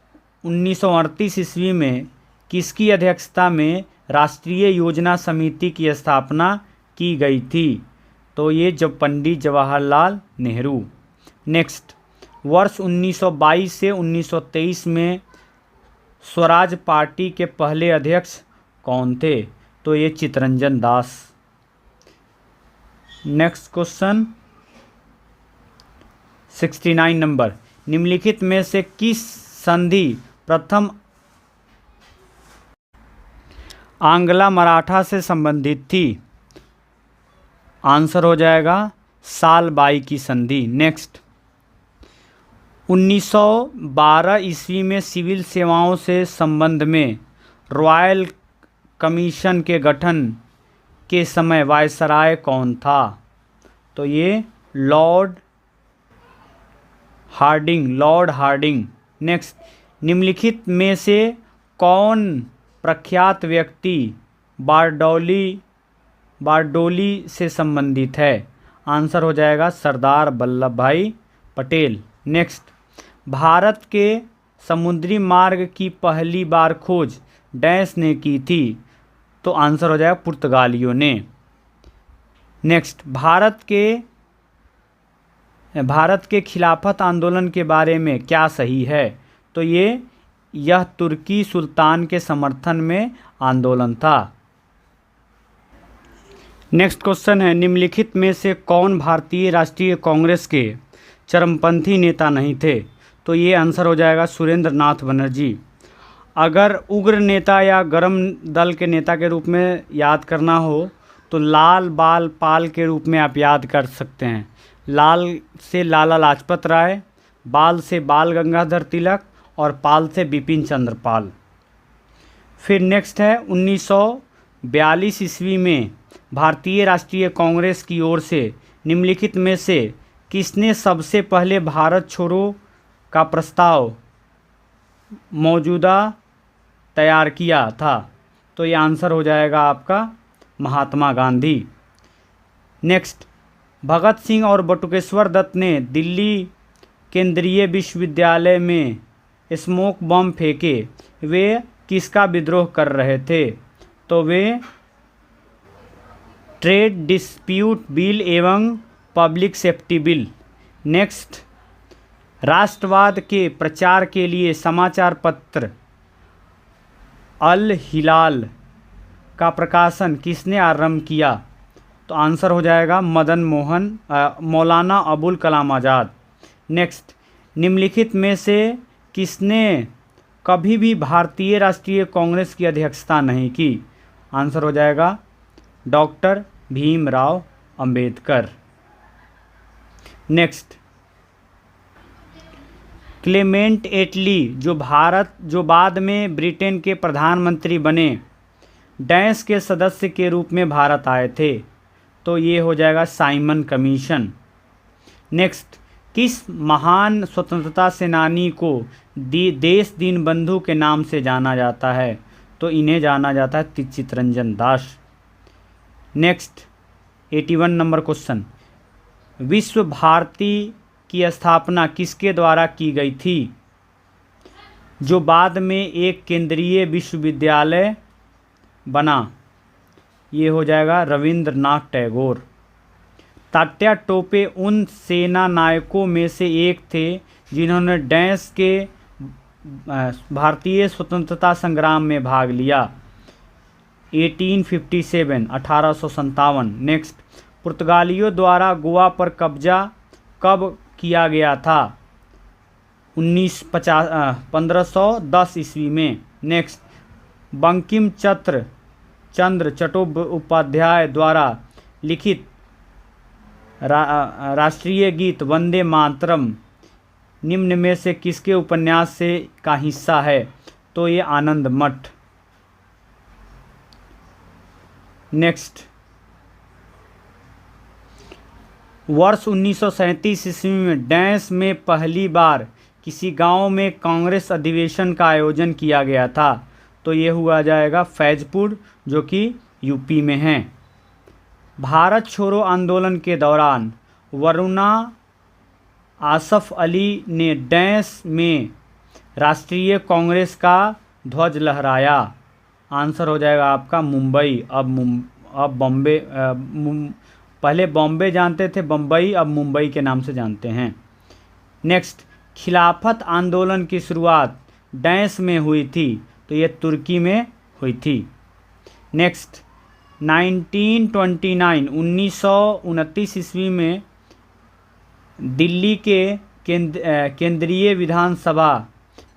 1938 ईस्वी में किसकी अध्यक्षता में राष्ट्रीय योजना समिति की स्थापना की गई थी? तो ये जब पंडित जवाहरलाल नेहरू। नेक्स्ट, वर्ष 1922 से 1923 में स्वराज पार्टी के पहले अध्यक्ष कौन थे? तो ये Chittaranjan Das. Next question 69 number, निम्नलिखित में से किस संधि प्रथम आंग्ला मराठा से संबंधित थी? आंसर हो जाएगा सालबाई की संधि। नेक्स्ट, 1912 ईस्वी में सिविल सेवाओं से संबंध में रॉयल कमीशन के गठन के समय वायसराय कौन था? तो ये लॉर्ड हार्डिंग। नेक्स्ट, निम्नलिखित में से कौन प्रख्यात व्यक्ति बारडोली से संबंधित है? आंसर हो जाएगा सरदार वल्लभ भाई पटेल। नेक्स्ट, भारत के समुद्री मार्ग की पहली बार खोज डैश ने की थी? तो आंसर हो जाएगा पुर्तगालियों ने। नेक्स्ट, भारत के खिलाफत आंदोलन के बारे में क्या सही है? तो यह तुर्की सुल्तान के समर्थन में आंदोलन था। नेक्स्ट क्वेश्चन है, निम्नलिखित में से कौन भारतीय राष्ट्रीय कांग्रेस के चरमपंथी नेता नहीं थे? तो ये आंसर हो जाएगा सुरेंद्र नाथ बनर्जी। अगर उग्र नेता या गरम दल के नेता के रूप में याद करना हो तो लाल बाल पाल के रूप में आप याद कर सकते हैं। लाल से लाला लाजपत राय, बाल से बाल गंगाधर तिलक और पाल से बिपिन चंद्र पाल। फिर नेक्स्ट है 1942 ईस्वी में भारतीय राष्ट्रीय कांग्रेस की ओर से निम्नलिखित में से किसने सबसे पहले भारत छोड़ो का प्रस्ताव मौजूदा तैयार किया था? तो ये आंसर हो जाएगा आपका महात्मा गांधी। नेक्स्ट, भगत सिंह और बटुकेश्वर दत्त ने दिल्ली केंद्रीय विश्वविद्यालय में स्मोक बम फेंके, वे किसका विद्रोह कर रहे थे? तो वे ट्रेड डिस्प्यूट बिल एवं पब्लिक सेफ्टी बिल। नेक्स्ट, राष्ट्रवाद के प्रचार के लिए समाचार पत्र अल हिलाल का प्रकाशन किसने आरंभ किया? तो आंसर हो जाएगा मौलाना अबुल कलाम आज़ाद। नेक्स्ट, निम्नलिखित में से किसने कभी भी भारतीय राष्ट्रीय कांग्रेस की अध्यक्षता नहीं की? आंसर हो जाएगा doctor Bhimrao Ambedkar. Next, Clement Attlee जो बाद में ब्रिटेन के प्रधानमंत्री बने, डैश के सदस्य के रूप में भारत आए थे? तो ये हो जाएगा साइमन कमीशन। नेक्स्ट, किस महान स्वतंत्रता सेनानी को देश दीनबंधु के नाम से जाना जाता है? तो इन्हें जाना जाता है Chittaranjan Das. Next, 81 number question, विश्व भारती की स्थापना किसके द्वारा की गई थी, जो बाद में एक केंद्रीय विश्वविद्यालय बना? ये हो जाएगा रविंद्रनाथ टैगोर। तात्या टोपे उन सेना नायकों में से एक थे जिन्होंने डैश के भारतीय स्वतंत्रता संग्राम में भाग लिया। 1857। नेक्स्ट, पुर्तगालियों द्वारा गोवा पर कब्जा कब किया गया था? 1510 ईस्वी में। नेक्स्ट, बंकिम चंद्र चट्टोपाध्याय द्वारा लिखित राष्ट्रीय गीत वंदे मातरम निम्न में से किसके उपन्यास से का हिस्सा है? तो ये आनंद मठ। नेक्स्ट, वर्ष 1937 ईस्वी में डैश में पहली बार किसी गांव में कांग्रेस अधिवेशन का आयोजन किया गया था? तो ये हुआ जाएगा फैजपुर, जो कि यूपी में है। भारत छोड़ो आंदोलन के दौरान वरुणा आसफ अली ने डैश में राष्ट्रीय कांग्रेस का ध्वज लहराया? आंसर हो जाएगा आपका मुंबई। अब बॉम्बे, पहले बॉम्बे जानते थे, बम्बई अब मुंबई के नाम से जानते हैं। नेक्स्ट, खिलाफत आंदोलन की शुरुआत डैश में हुई थी? तो ये तुर्की में हुई थी। नेक्स्ट, 1929 ईस्वी में दिल्ली के केंद्रीय विधानसभा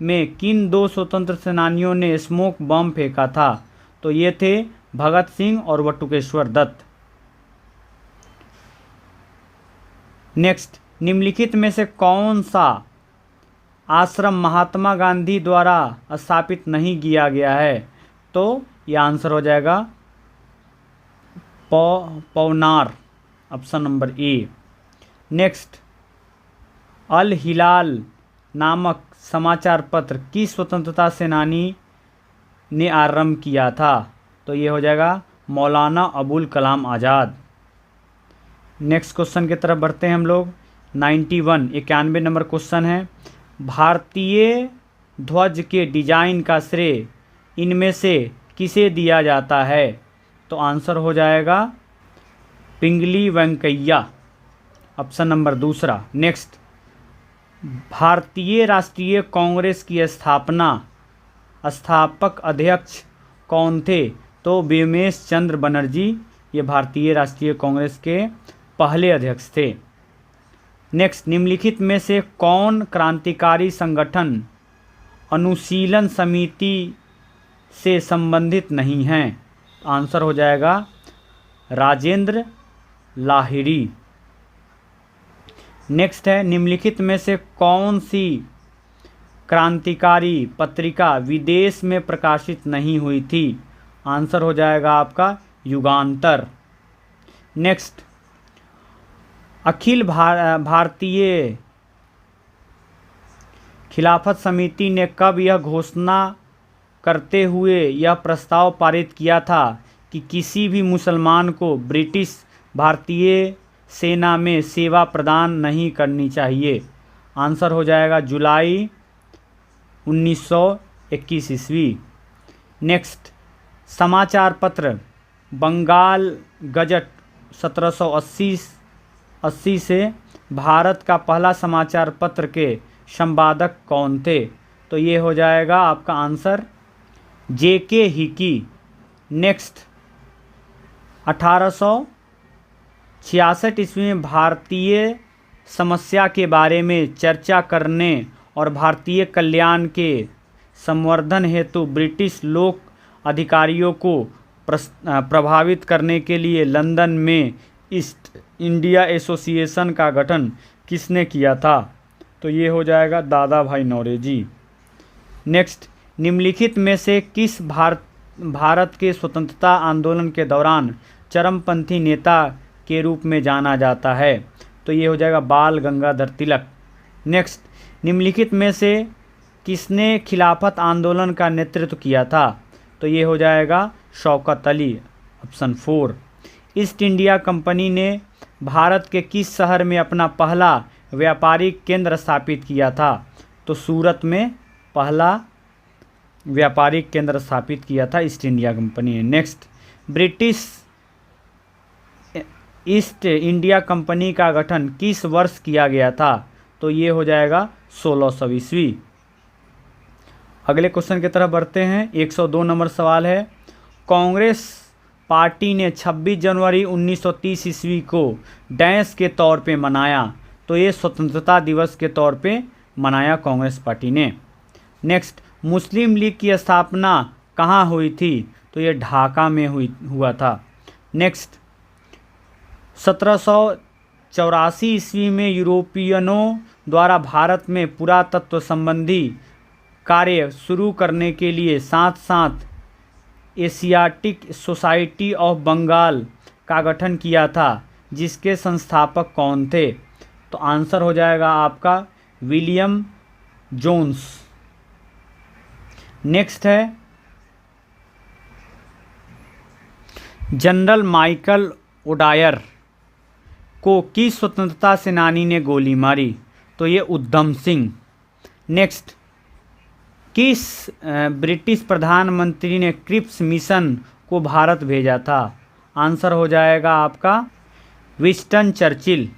में किन दो स्वतंत्र सेनानियों ने स्मोक बम फेंका था? तो ये थे भगत सिंह और बटुकेश्वर दत्त। नेक्स्ट, निम्नलिखित में से कौन सा आश्रम महात्मा गांधी द्वारा स्थापित नहीं किया गया है? तो यह आंसर हो जाएगा Pavnar, option number A. Next, Al Hilal नामक समाचार पत्र किस स्वतंत्रता सेनानी ने आरंभ किया था? तो ये हो जाएगा मौलाना अबुल कलाम आज़ाद। नेक्स्ट क्वेश्चन की तरफ बढ़ते हैं हम लोग। 91 नंबर क्वेश्चन है, भारतीय ध्वज के डिजाइन का श्रेय इनमें से किसे दिया जाता है? तो आंसर हो जाएगा पिंगली वेंकैया, ऑप्शन नंबर दूसरा। नेक्स्ट, भारतीय राष्ट्रीय कांग्रेस की स्थापक अध्यक्ष कौन थे? तो बिमलेश चंद्र बनर्जी ये भारतीय राष्ट्रीय कांग्रेस के पहले अध्यक्ष थे। नेक्स्ट, निम्नलिखित में से कौन क्रांतिकारी संगठन अनुशीलन समिति से संबंधित नहीं है? आंसर हो जाएगा राजेंद्र लाहिड़ी। नेक्स्ट है, निम्नलिखित में से कौन सी क्रांतिकारी पत्रिका विदेश में प्रकाशित नहीं हुई थी? आंसर हो जाएगा आपका युगांतर। नेक्स्ट, अखिल भारतीय खिलाफत समिति ने कब यह घोषणा करते हुए यह प्रस्ताव पारित किया था कि किसी भी मुसलमान को ब्रिटिश भारतीय सेना में सेवा प्रदान नहीं करनी चाहिए? आंसर हो जाएगा जुलाई 1921 ईस्वी। नेक्स्ट, समाचार पत्र बंगाल गजट 1780 से भारत का पहला समाचार पत्र के संपादक कौन थे? तो ये हो जाएगा आपका आंसर J.K. हिकी। नेक्स्ट, 1866 ईस्वी में भारतीय समस्या के बारे में चर्चा करने और भारतीय कल्याण के संवर्धन हेतु ब्रिटिश लोक अधिकारियों को प्रभावित करने के लिए लंदन में ईस्ट इंडिया एसोसिएशन का गठन किसने किया था? तो ये हो जाएगा दादा भाई नौरोजी। नेक्स्ट, निम्नलिखित में से किस भारत के स्वतंत्रता आंदोलन के दौरान चरमपंथी नेता के रूप में जाना जाता है? तो ये हो जाएगा बाल गंगाधर तिलक। नेक्स्ट, निम्नलिखित में से किसने खिलाफत आंदोलन का नेतृत्व किया था? तो ये हो जाएगा Shaukat Ali, option 4। East India company ने भारत के किस शहर में अपना पहला व्यापारिक केंद्र स्थापित किया था? तो सूरत में पहला व्यापारिक केंद्र स्थापित किया था ईस्ट इंडिया कंपनी ने। Next, British east India company का गठन किस वर्ष किया गया था? तो ये हो जाएगा 1600 ईस्वी। अगले क्वेश्चन की तरफ बढ़ते हैं। 102 नंबर सवाल है, कांग्रेस पार्टी ने 26 जनवरी 1930 ईस्वी को डैश के तौर पे मनाया? तो ये स्वतंत्रता दिवस के तौर पे मनाया कांग्रेस पार्टी ने। नेक्स्ट, मुस्लिम लीग की स्थापना कहाँ हुई थी? तो ये ढाका में हुआ था। नेक्स्ट, 1784 ईस्वी में यूरोपियनों द्वारा भारत में पुरातत्व संबंधी कार्य शुरू करने के लिए साथ साथ एशियाटिक सोसाइटी ऑफ बंगाल का गठन किया था, जिसके संस्थापक कौन थे? तो आंसर हो जाएगा आपका विलियम जोन्स। नेक्स्ट है, जनरल माइकल ओडायर को किस स्वतंत्रता सेनानी ने गोली मारी? तो ये उधम सिंह। नेक्स्ट, किस ब्रिटिश प्रधानमंत्री ने क्रिप्स मिशन को भारत भेजा था? आंसर हो जाएगा आपका विंस्टन चर्चिल।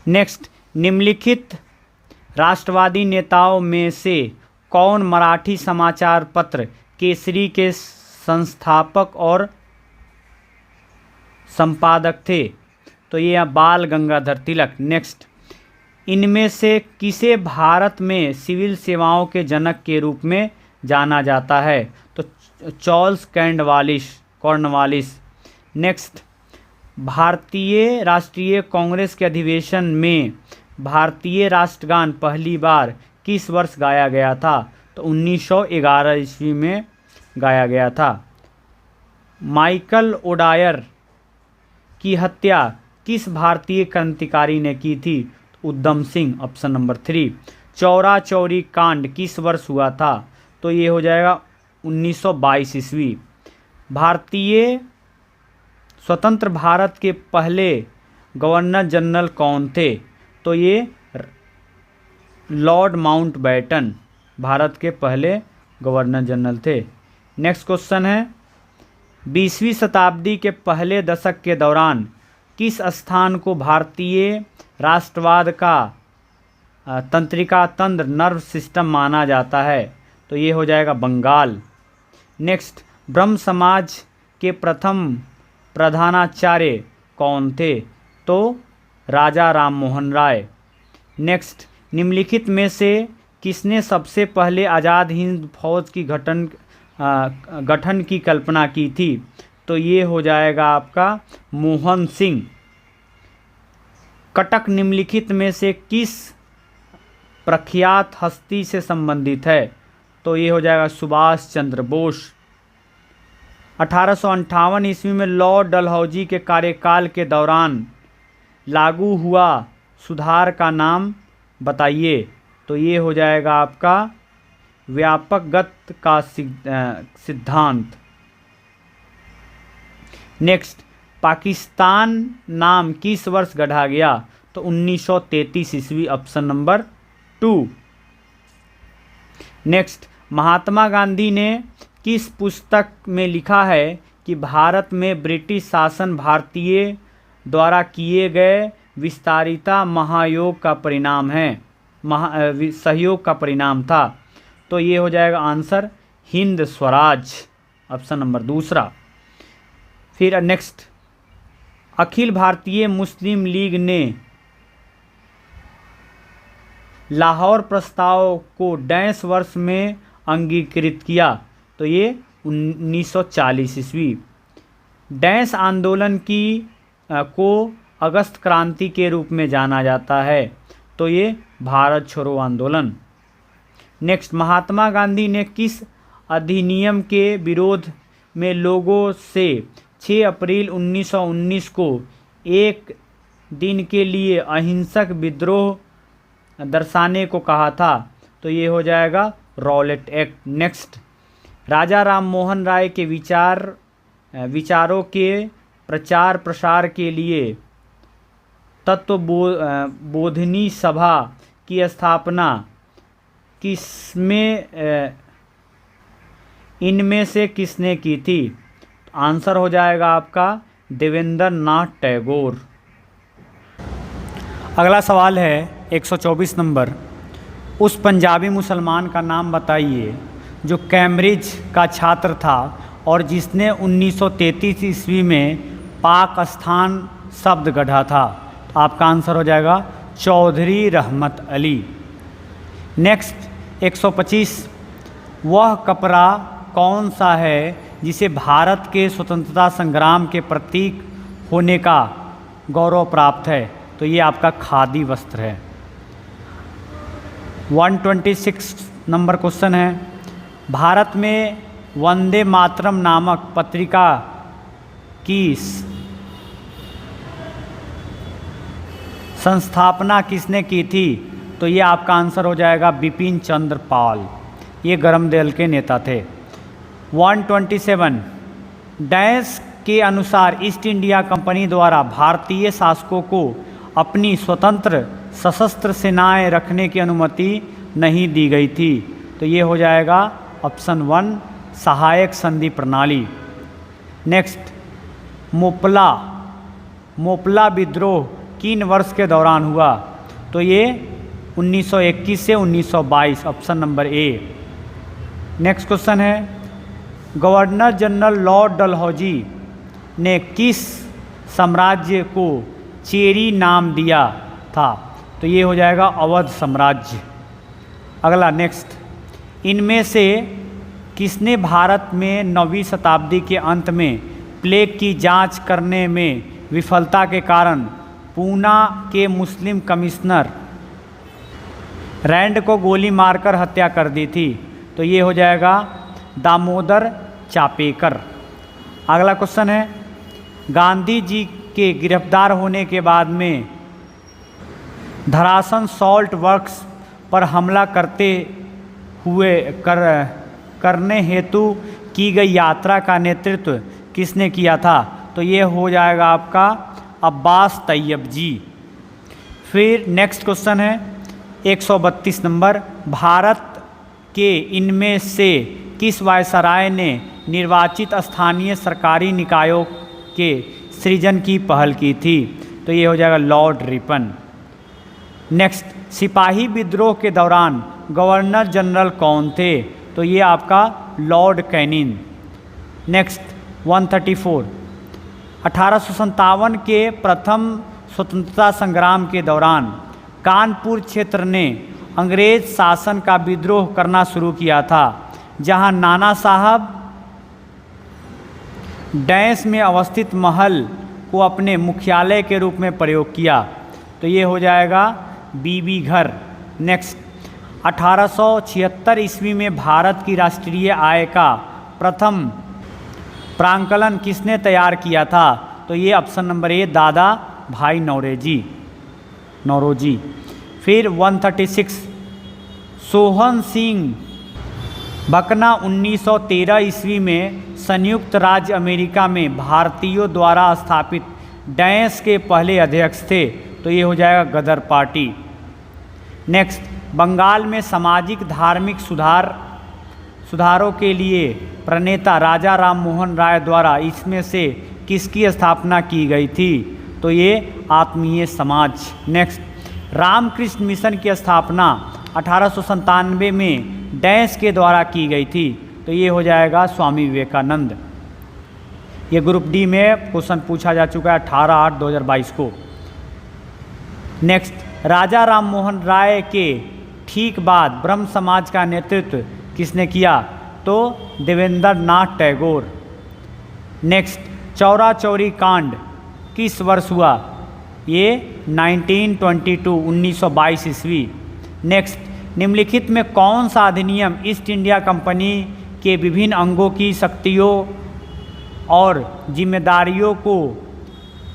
नेक्स्ट, निम्नलिखित राष्ट्रवादी नेताओं में से कौन मराठी समाचार पत्र केसरी के संस्थापक और संपादक थे? तो ये बाल गंगाधर तिलक। नेक्स्ट, इनमें से किसे भारत में सिविल सेवाओं के जनक के रूप में जाना जाता है? तो चार्ल्स कॉर्नवालिस। नेक्स्ट, भारतीय राष्ट्रीय कांग्रेस के अधिवेशन में भारतीय राष्ट्रगान पहली बार किस वर्ष गाया गया था? तो 1911 ईस्वी में गाया गया था। माइकल ओडायर की हत्या किस भारतीय क्रांतिकारी ने की थी? Udham Singh, option number 3। चौरा चौरी कांड किस वर्ष हुआ था? तो ये हो जाएगा 1922 ईस्वी। भारतीय स्वतंत्र भारत के पहले गवर्नर जनरल कौन थे? तो ये लॉर्ड माउंटबेटन भारत के पहले गवर्नर जनरल थे। नेक्स्ट क्वेश्चन है, 20वीं शताब्दी के पहले दशक के दौरान किस स्थान को भारतीय राष्ट्रवाद का तंत्रिका तंत्र नर्व सिस्टम माना जाता है? तो ये हो जाएगा बंगाल। नेक्स्ट, ब्रह्म समाज के प्रथम प्रधानाचार्य कौन थे? तो राजा राम मोहन राय। नेक्स्ट, निम्नलिखित में से किसने सबसे पहले आज़ाद हिंद फौज की गठन की कल्पना की थी? तो ये हो जाएगा आपका मोहन सिंह। कटक निम्नलिखित में से किस प्रख्यात हस्ती से संबंधित है? तो ये हो जाएगा सुभाष चंद्र बोस। 1858 ईस्वी में लॉर्ड डलहौजी के कार्यकाल के दौरान लागू हुआ सुधार का नाम बताइए। तो ये हो जाएगा आपका व्यापकगत का सिद्धांत। नेक्स्ट, पाकिस्तान नाम किस वर्ष गढ़ा गया? तो 1933 ईस्वी, option number 2। Next, Mahatma Gandhi ने किस पुस्तक में लिखा है कि भारत में ब्रिटिश शासन भारतीय द्वारा किए गए विस्तारिता महायोग का परिणाम है, सहयोग का परिणाम था? तो ये हो जाएगा answer Hind Swaraj, option number 2। फिर नेक्स्ट, अखिल भारतीय मुस्लिम लीग ने लाहौर प्रस्ताव को डैश वर्ष में अंगीकृत किया? तो ये 1940 ईस्वी। डैश आंदोलन को अगस्त क्रांति के रूप में जाना जाता है? तो ये भारत छोड़ो आंदोलन। नेक्स्ट, महात्मा गांधी ने किस अधिनियम के विरोध में लोगों से 6 अप्रैल 1919 को एक दिन के लिए अहिंसक विद्रोह दर्शाने को कहा था? तो ये हो जाएगा रॉलेट एक्ट। नेक्स्ट, राजा राम मोहन राय के विचारों के प्रचार प्रसार के लिए तत्वबोधिनी सभा की स्थापना इनमें से किसने की थी? आंसर हो जाएगा आपका देवेंद्र नाथ टैगोर। अगला सवाल है 124 नंबर, उस पंजाबी मुसलमान का नाम बताइए जो कैम्ब्रिज का छात्र था और जिसने 1933 ईस्वी में पाकिस्तान शब्द गढ़ा था? तो आपका आंसर हो जाएगा चौधरी रहमत अली। नेक्स्ट 125, वह कपड़ा कौन सा है जिसे भारत के स्वतंत्रता संग्राम के प्रतीक होने का गौरव प्राप्त है? तो ये आपका खादी वस्त्र है। 126 नंबर क्वेश्चन है, भारत में वंदे मातरम नामक पत्रिका की संस्थापना किसने की थी? तो ये आपका आंसर हो जाएगा बिपिन चंद्र पाल। ये गरम दल के नेता थे। 127, डैश के अनुसार ईस्ट इंडिया कंपनी द्वारा भारतीय शासकों को अपनी स्वतंत्र सशस्त्र सेनाएं रखने की अनुमति नहीं दी गई थी? तो ये हो जाएगा ऑप्शन 1 सहायक संधि प्रणाली। नेक्स्ट, मोपला विद्रोह किन वर्ष के दौरान हुआ? तो ये 1921 से 1922, option number A. Next question है, गवर्नर जनरल लॉर्ड डलहौजी ने किस साम्राज्य को चेरी नाम दिया था? तो ये हो जाएगा अवध साम्राज्य। अगला नेक्स्ट, इनमें से किसने भारत में 9वीं शताब्दी के अंत में प्लेग की जांच करने में विफलता के कारण पूना के मुस्लिम कमिश्नर रैंड को गोली मारकर हत्या कर दी थी? तो ये हो जाएगा दामोदर चापेकर। अगला क्वेश्चन है, गांधी जी के गिरफ्तार होने के बाद में धरासन सॉल्ट वर्क्स पर हमला करने हेतु की गई यात्रा का नेतृत्व किसने किया था? तो ये हो जाएगा आपका अब्बास तैयब जी। फिर नेक्स्ट क्वेश्चन है 132 नंबर, भारत के इनमें से किस वायसराय ने निर्वाचित स्थानीय सरकारी निकायों के सृजन की पहल की थी? तो ये हो जाएगा लॉर्ड रिपन। नेक्स्ट, सिपाही विद्रोह के दौरान गवर्नर जनरल कौन थे? तो ये आपका लॉर्ड कैनिंग। नेक्स्ट 134, 1857 के प्रथम स्वतंत्रता संग्राम के दौरान कानपुर क्षेत्र ने अंग्रेज शासन का विद्रोह करना शुरू किया था, जहां नाना साहब डैश में अवस्थित महल को अपने मुख्यालय के रूप में प्रयोग किया। तो ये हो जाएगा बीबी घर। नेक्स्ट, 1876 ईस्वी में भारत की राष्ट्रीय आय का प्रथम प्रांकलन किसने तैयार किया था? तो ये ऑप्शन नंबर ए दादा भाई नौरोजी। फिर 136, सोहन सिंह भकना 1913 ईस्वी में संयुक्त राज्य अमेरिका में भारतीयों द्वारा स्थापित डैश के पहले अध्यक्ष थे। तो ये हो जाएगा गदर पार्टी। नेक्स्ट, बंगाल में सामाजिक धार्मिक सुधारों के लिए प्रणेता राजा राम मोहन राय द्वारा इसमें से किसकी स्थापना की गई थी? तो ये आत्मीय समाज। नेक्स्ट, रामकृष्ण मिशन की स्थापना 1897 में डैश के द्वारा की गई थी। तो ये हो जाएगा स्वामी विवेकानंद। ये ग्रुप डी में क्वेश्चन पूछा जा चुका है 18/8/2022 को। नेक्स्ट, राजा राम मोहन राय के ठीक बाद ब्रह्म समाज का नेतृत्व किसने किया? तो देवेंद्र नाथ टैगोर। नेक्स्ट, चौरा चौरी कांड किस वर्ष हुआ? ये 1922 ईस्वी। नेक्स्ट, निम्नलिखित में कौन सा अधिनियम ईस्ट इंडिया कंपनी के विभिन्न अंगों की शक्तियों और जिम्मेदारियों को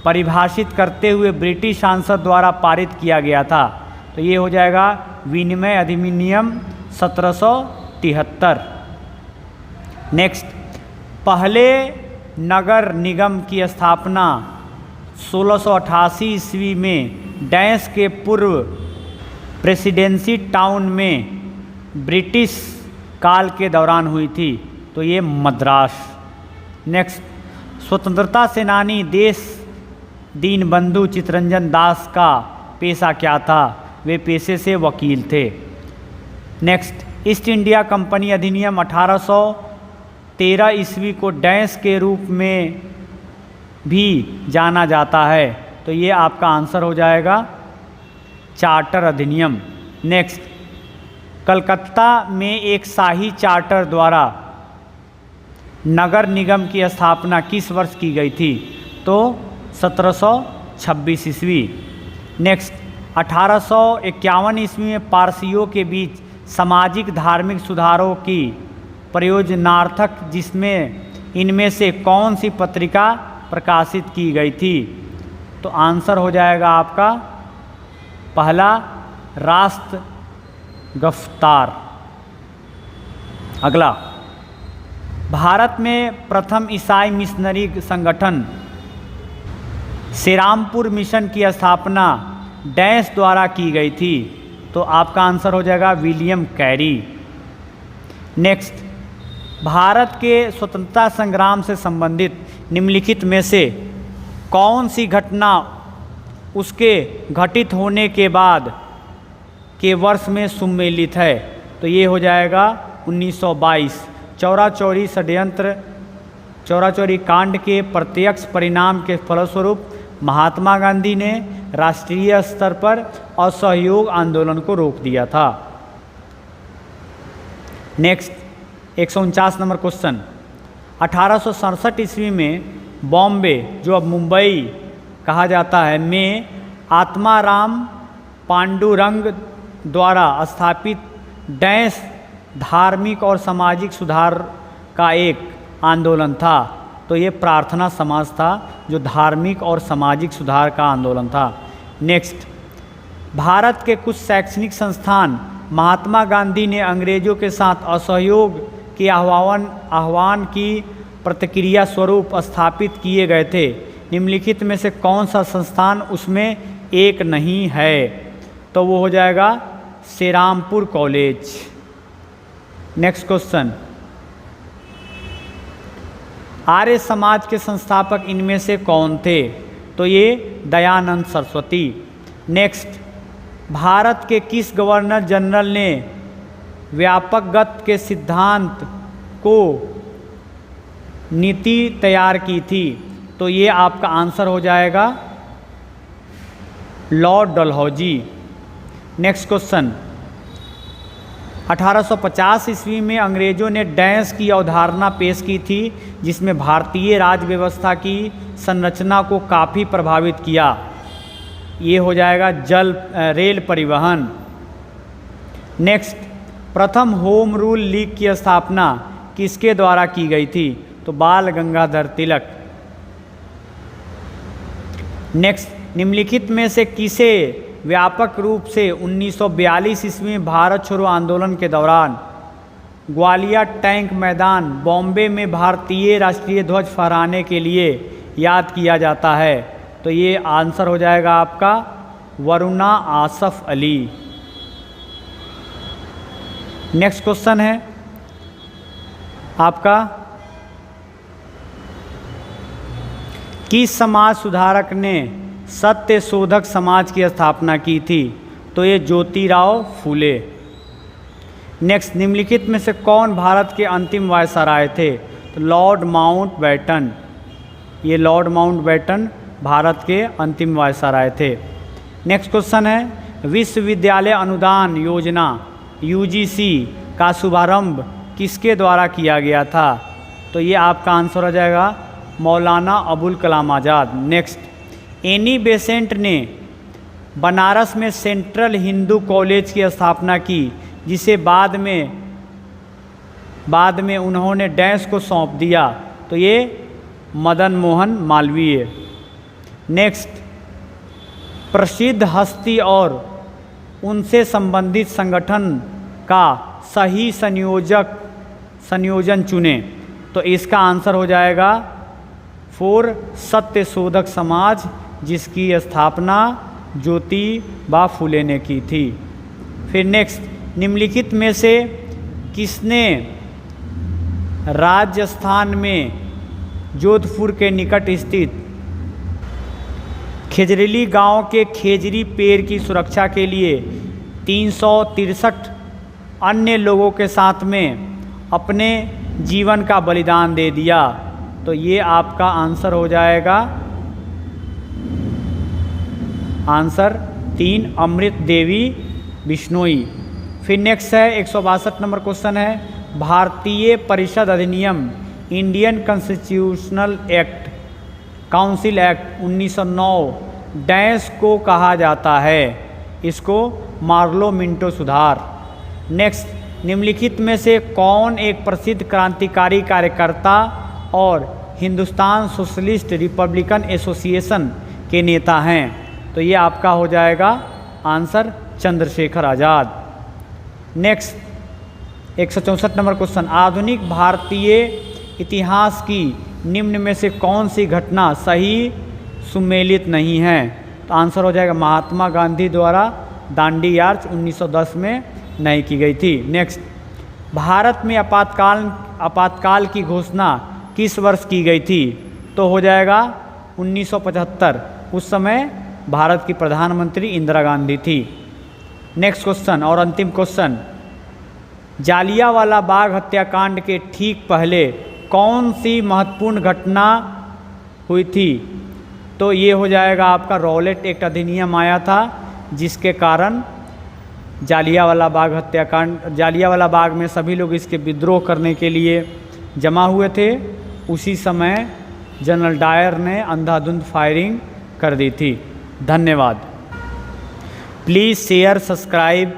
परिभाषित करते हुए ब्रिटिश सांसद द्वारा पारित किया गया था? तो ये हो जाएगा विनिमय अधिनियम 1773। नेक्स्ट, पहले नगर निगम की स्थापना 1688 ईस्वी में डैश के पूर्व प्रेसिडेंसी टाउन में ब्रिटिश काल के दौरान हुई थी। तो ये मद्रास। नेक्स्ट, स्वतंत्रता सेनानी देश दीनबंधु चित्तरंजन दास का पेशा क्या था? वे पेशे से वकील थे। नेक्स्ट, ईस्ट इंडिया कंपनी अधिनियम 1813 ईस्वी को डैश के रूप में भी जाना जाता है। तो ये आपका आंसर हो जाएगा चार्टर अधिनियम। नेक्स्ट, कलकत्ता में एक शाही चार्टर द्वारा नगर निगम की स्थापना किस वर्ष की गई थी? तो 1726 ईस्वी। नेक्स्ट, 1851 ईस्वी में पारसियों के बीच सामाजिक धार्मिक सुधारों की प्रयोजनार्थक जिसमें इनमें से कौन सी पत्रिका प्रकाशित की गई थी? तो आंसर हो जाएगा आपका पहला राष्ट्र गिरफ्तार। अगला, भारत में प्रथम ईसाई मिशनरी संगठन श्रीरामपुर मिशन की स्थापना डैश द्वारा की गई थी। तो आपका आंसर हो जाएगा विलियम कैरी। नेक्स्ट, भारत के स्वतंत्रता संग्राम से संबंधित निम्नलिखित में से कौन सी घटना उसके घटित होने के बाद के वर्ष में सुमेलित है? तो ये हो जाएगा 1922। चौरा चौरी षड्यंत्र, चौरा चौरी कांड के प्रत्यक्ष परिणाम के फलस्वरूप महात्मा गांधी ने राष्ट्रीय स्तर पर असहयोग आंदोलन को रोक दिया था। नेक्स्ट, 149 नंबर क्वेश्चन, 1867 ईस्वी में बॉम्बे, जो अब मुंबई कहा जाता है, में आत्माराम पांडुरंग द्वारा स्थापित डैश धार्मिक और सामाजिक सुधार का एक आंदोलन था। तो तो ये प्रार्थना समाज था, जो धार्मिक और सामाजिक सुधार का आंदोलन था। नेक्स्ट, भारत के कुछ शैक्षणिक संस्थान महात्मा गांधी ने अंग्रेजों के साथ असहयोग के आह्वान की प्रतिक्रिया स्वरूप स्थापित किए गए थे। निम्नलिखित में से कौन सा संस्थान उसमें एक नहीं है? तो वो हो जाएगा Shrirampur college. Next question, Arya Samaj के संस्थापक इनमें से कौन थे? तो ये दयानंद सरस्वती। नेक्स्ट, भारत के किस गवर्नर जनरल ने व्यापकगत के सिद्धांत को नीति तैयार की थी? तो ये आपका आंसर हो जाएगा लॉर्ड डलहौजी। नेक्स्ट क्वेश्चन, 1850 ईस्वी में अंग्रेजों ने डैश की अवधारणा पेश की थी, जिसमें भारतीय राज्य व्यवस्था की संरचना को काफ़ी प्रभावित किया। ये हो जाएगा रेल परिवहन। नेक्स्ट, प्रथम होम रूल लीग की स्थापना किसके द्वारा की गई थी? तो बाल गंगाधर तिलक। नेक्स्ट, निम्नलिखित में से किसे व्यापक रूप से 1942 ईस्वी में भारत छोड़ो आंदोलन के दौरान ग्वालियर टैंक मैदान बॉम्बे में भारतीय राष्ट्रीय ध्वज फहराने के लिए याद किया जाता है? तो ये आंसर हो जाएगा आपका वरुणा आसफ अली। नेक्स्ट क्वेश्चन है आपका, किस समाज सुधारक ने सत्य शोधक समाज की स्थापना की थी? तो ये ज्योतिराव फूले। नेक्स्ट, निम्नलिखित में से कौन भारत के अंतिम वायसराय थे? तो लॉर्ड माउंटबेटन। ये लॉर्ड माउंटबेटन भारत के अंतिम वायसराय थे। नेक्स्ट क्वेश्चन है, विश्वविद्यालय अनुदान योजना यूजीसी का शुभारंभ किसके द्वारा किया गया था? तो ये आपका आंसर हो जाएगा Maulana Abul Kalam Azad. Next, Annie Besant ने बनारस में सेंट्रल हिंदू कॉलेज की स्थापना की, जिसे बाद में उन्होंने डैश को सौंप दिया? तो ये मदन मोहन मालवीय। नेक्स्ट, प्रसिद्ध हस्ती और उनसे संबंधित संगठन का सही संयोजन चुने? तो इसका आंसर हो जाएगा सत्य शोधक समाज, जिसकी स्थापना ज्योतिबा फूले ने की थी। फिर नेक्स्ट, निम्नलिखित में से किसने राजस्थान में जोधपुर के निकट स्थित खेजरेली गांव के खेजरी पेड़ की सुरक्षा के लिए 363 अन्य लोगों के साथ में अपने जीवन का बलिदान दे दिया? तो ये आपका आंसर हो जाएगा आंसर 3 अमृत देवी बिश्नोई। फिर नेक्स्ट है 162 नंबर क्वेश्चन है, भारतीय परिषद अधिनियम Indian constitutional act council act 1909 dash को कहा जाता है? इसको मार्लो मिंटो सुधार। नेक्स्ट, निम्नलिखित में से कौन एक प्रसिद्ध क्रांतिकारी कार्यकर्ता और हिंदुस्तान सोशलिस्ट रिपब्लिकन एसोसिएशन के नेता हैं? तो ये आपका हो जाएगा answer Chandrashekhar Azad. Next, 164 number question, आधुनिक भारतीय इतिहास की निम्न में से कौन सी घटना सही सुमेलित नहीं है? तो आंसर हो जाएगा महात्मा गांधी द्वारा दांडी यात्रा 1910 में नहीं की गई थी। नेक्स्ट, भारत में आपातकाल की घोषणा किस वर्ष की गई थी? तो हो जाएगा 1975। उस समय भारत की प्रधानमंत्री इंदिरा गांधी थी। नेक्स्ट क्वेश्चन और अंतिम क्वेश्चन, जालियांवाला बाग हत्याकांड के ठीक पहले कौन सी महत्वपूर्ण घटना हुई थी? तो ये हो जाएगा आपका रॉलेट एक्ट अधिनियम आया था, जिसके कारण जालियांवाला बाग हत्याकांड, जालियांवाला बाग में सभी लोग इसके विद्रोह करने के लिए जमा हुए थे। उसी समय जनरल डायर ने अंधाधुंध फायरिंग कर दी थी। धन्यवाद। Please share, subscribe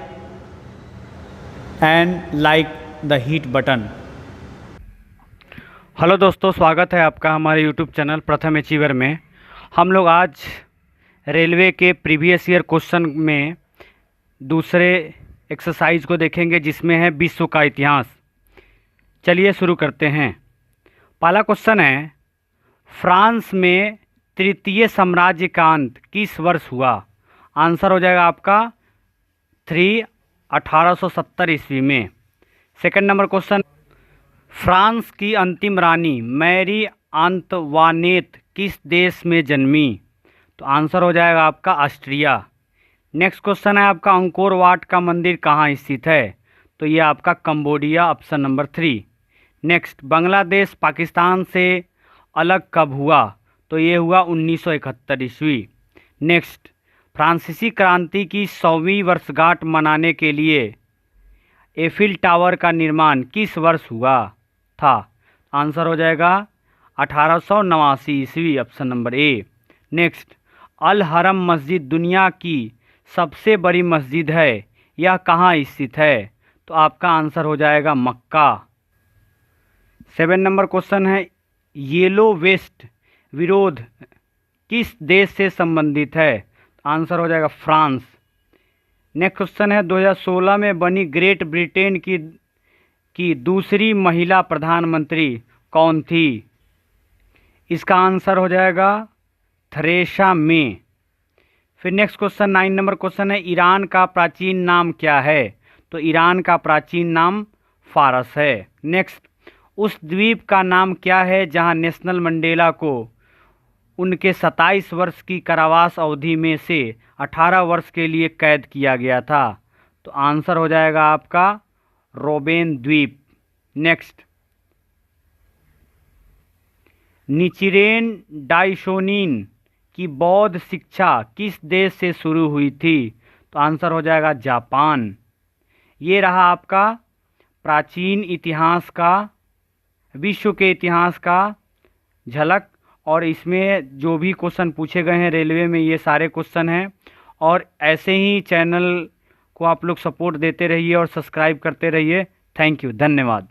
and like the hit button. Hello दोस्तों, स्वागत है आपका हमारे यूट्यूब चैनल प्रथम अचीवर में। हम लोग आज रेलवे के प्रीवियस ईयर क्वेश्चन में दूसरे एक्सरसाइज को देखेंगे, जिसमें है विश्व का इतिहास। चलिए शुरू करते हैं। पहला क्वेश्चन है, फ्रांस में तृतीय साम्राज्य का अंत किस वर्ष हुआ? आंसर हो जाएगा आपका 1870 ईस्वी में। सेकंड नंबर क्वेश्चन, फ्रांस की अंतिम रानी मैरी अंतवानेत किस देश में जन्मी? तो आंसर हो जाएगा आपका ऑस्ट्रिया। नेक्स्ट क्वेश्चन है आपका, अंकोर वाट का मंदिर कहाँ स्थित है? तो ये आपका Cambodia, option number 3। Next, Bangladesh Pakistan से अलग कब हुआ? तो ये हुआ 1971 ईस्वी। नेक्स्ट, फ्रांसीसी क्रांति की 100वीं वर्षगांठ मनाने के लिए एफिल टावर का निर्माण किस वर्ष हुआ था? आंसर हो जाएगा 1889 ईस्वी, ऑप्शन नंबर ए। नेक्स्ट, अल हरम मस्जिद दुनिया की सबसे बड़ी मस्जिद है, यह कहाँ स्थित है? तो आपका आंसर हो जाएगा मक्का। 7 नंबर क्वेश्चन है, येलो वेस्ट विरोध किस देश से संबंधित है? आंसर हो जाएगा फ्रांस। नेक्स्ट क्वेश्चन है, 2016 में बनी ग्रेट ब्रिटेन की दूसरी महिला प्रधानमंत्री कौन थी? इसका आंसर हो जाएगा थेरेसा मे। फिर नेक्स्ट क्वेश्चन 9 नंबर क्वेश्चन है, ईरान का प्राचीन नाम क्या है? तो ईरान का प्राचीन नाम फारस है। नेक्स्ट, उस द्वीप का नाम क्या है जहां नेल्सन मंडेला को उनके 27 वर्ष की कारावास अवधि में से 18 वर्ष के लिए कैद किया गया था? तो आंसर हो जाएगा आपका रोबेन द्वीप। नेक्स्ट, निचिरेन डाइशोनिन की बौद्ध शिक्षा किस देश से शुरू हुई थी? तो आंसर हो जाएगा जापान। ये रहा आपका प्राचीन इतिहास का, विश्व के इतिहास का झलक। और इसमें जो भी क्वेश्चन पूछे गए हैं रेलवे में, ये सारे क्वेश्चन हैं। और ऐसे ही चैनल को आप लोग सपोर्ट देते रहिए और सब्सक्राइब करते रहिए। थैंक यू, धन्यवाद।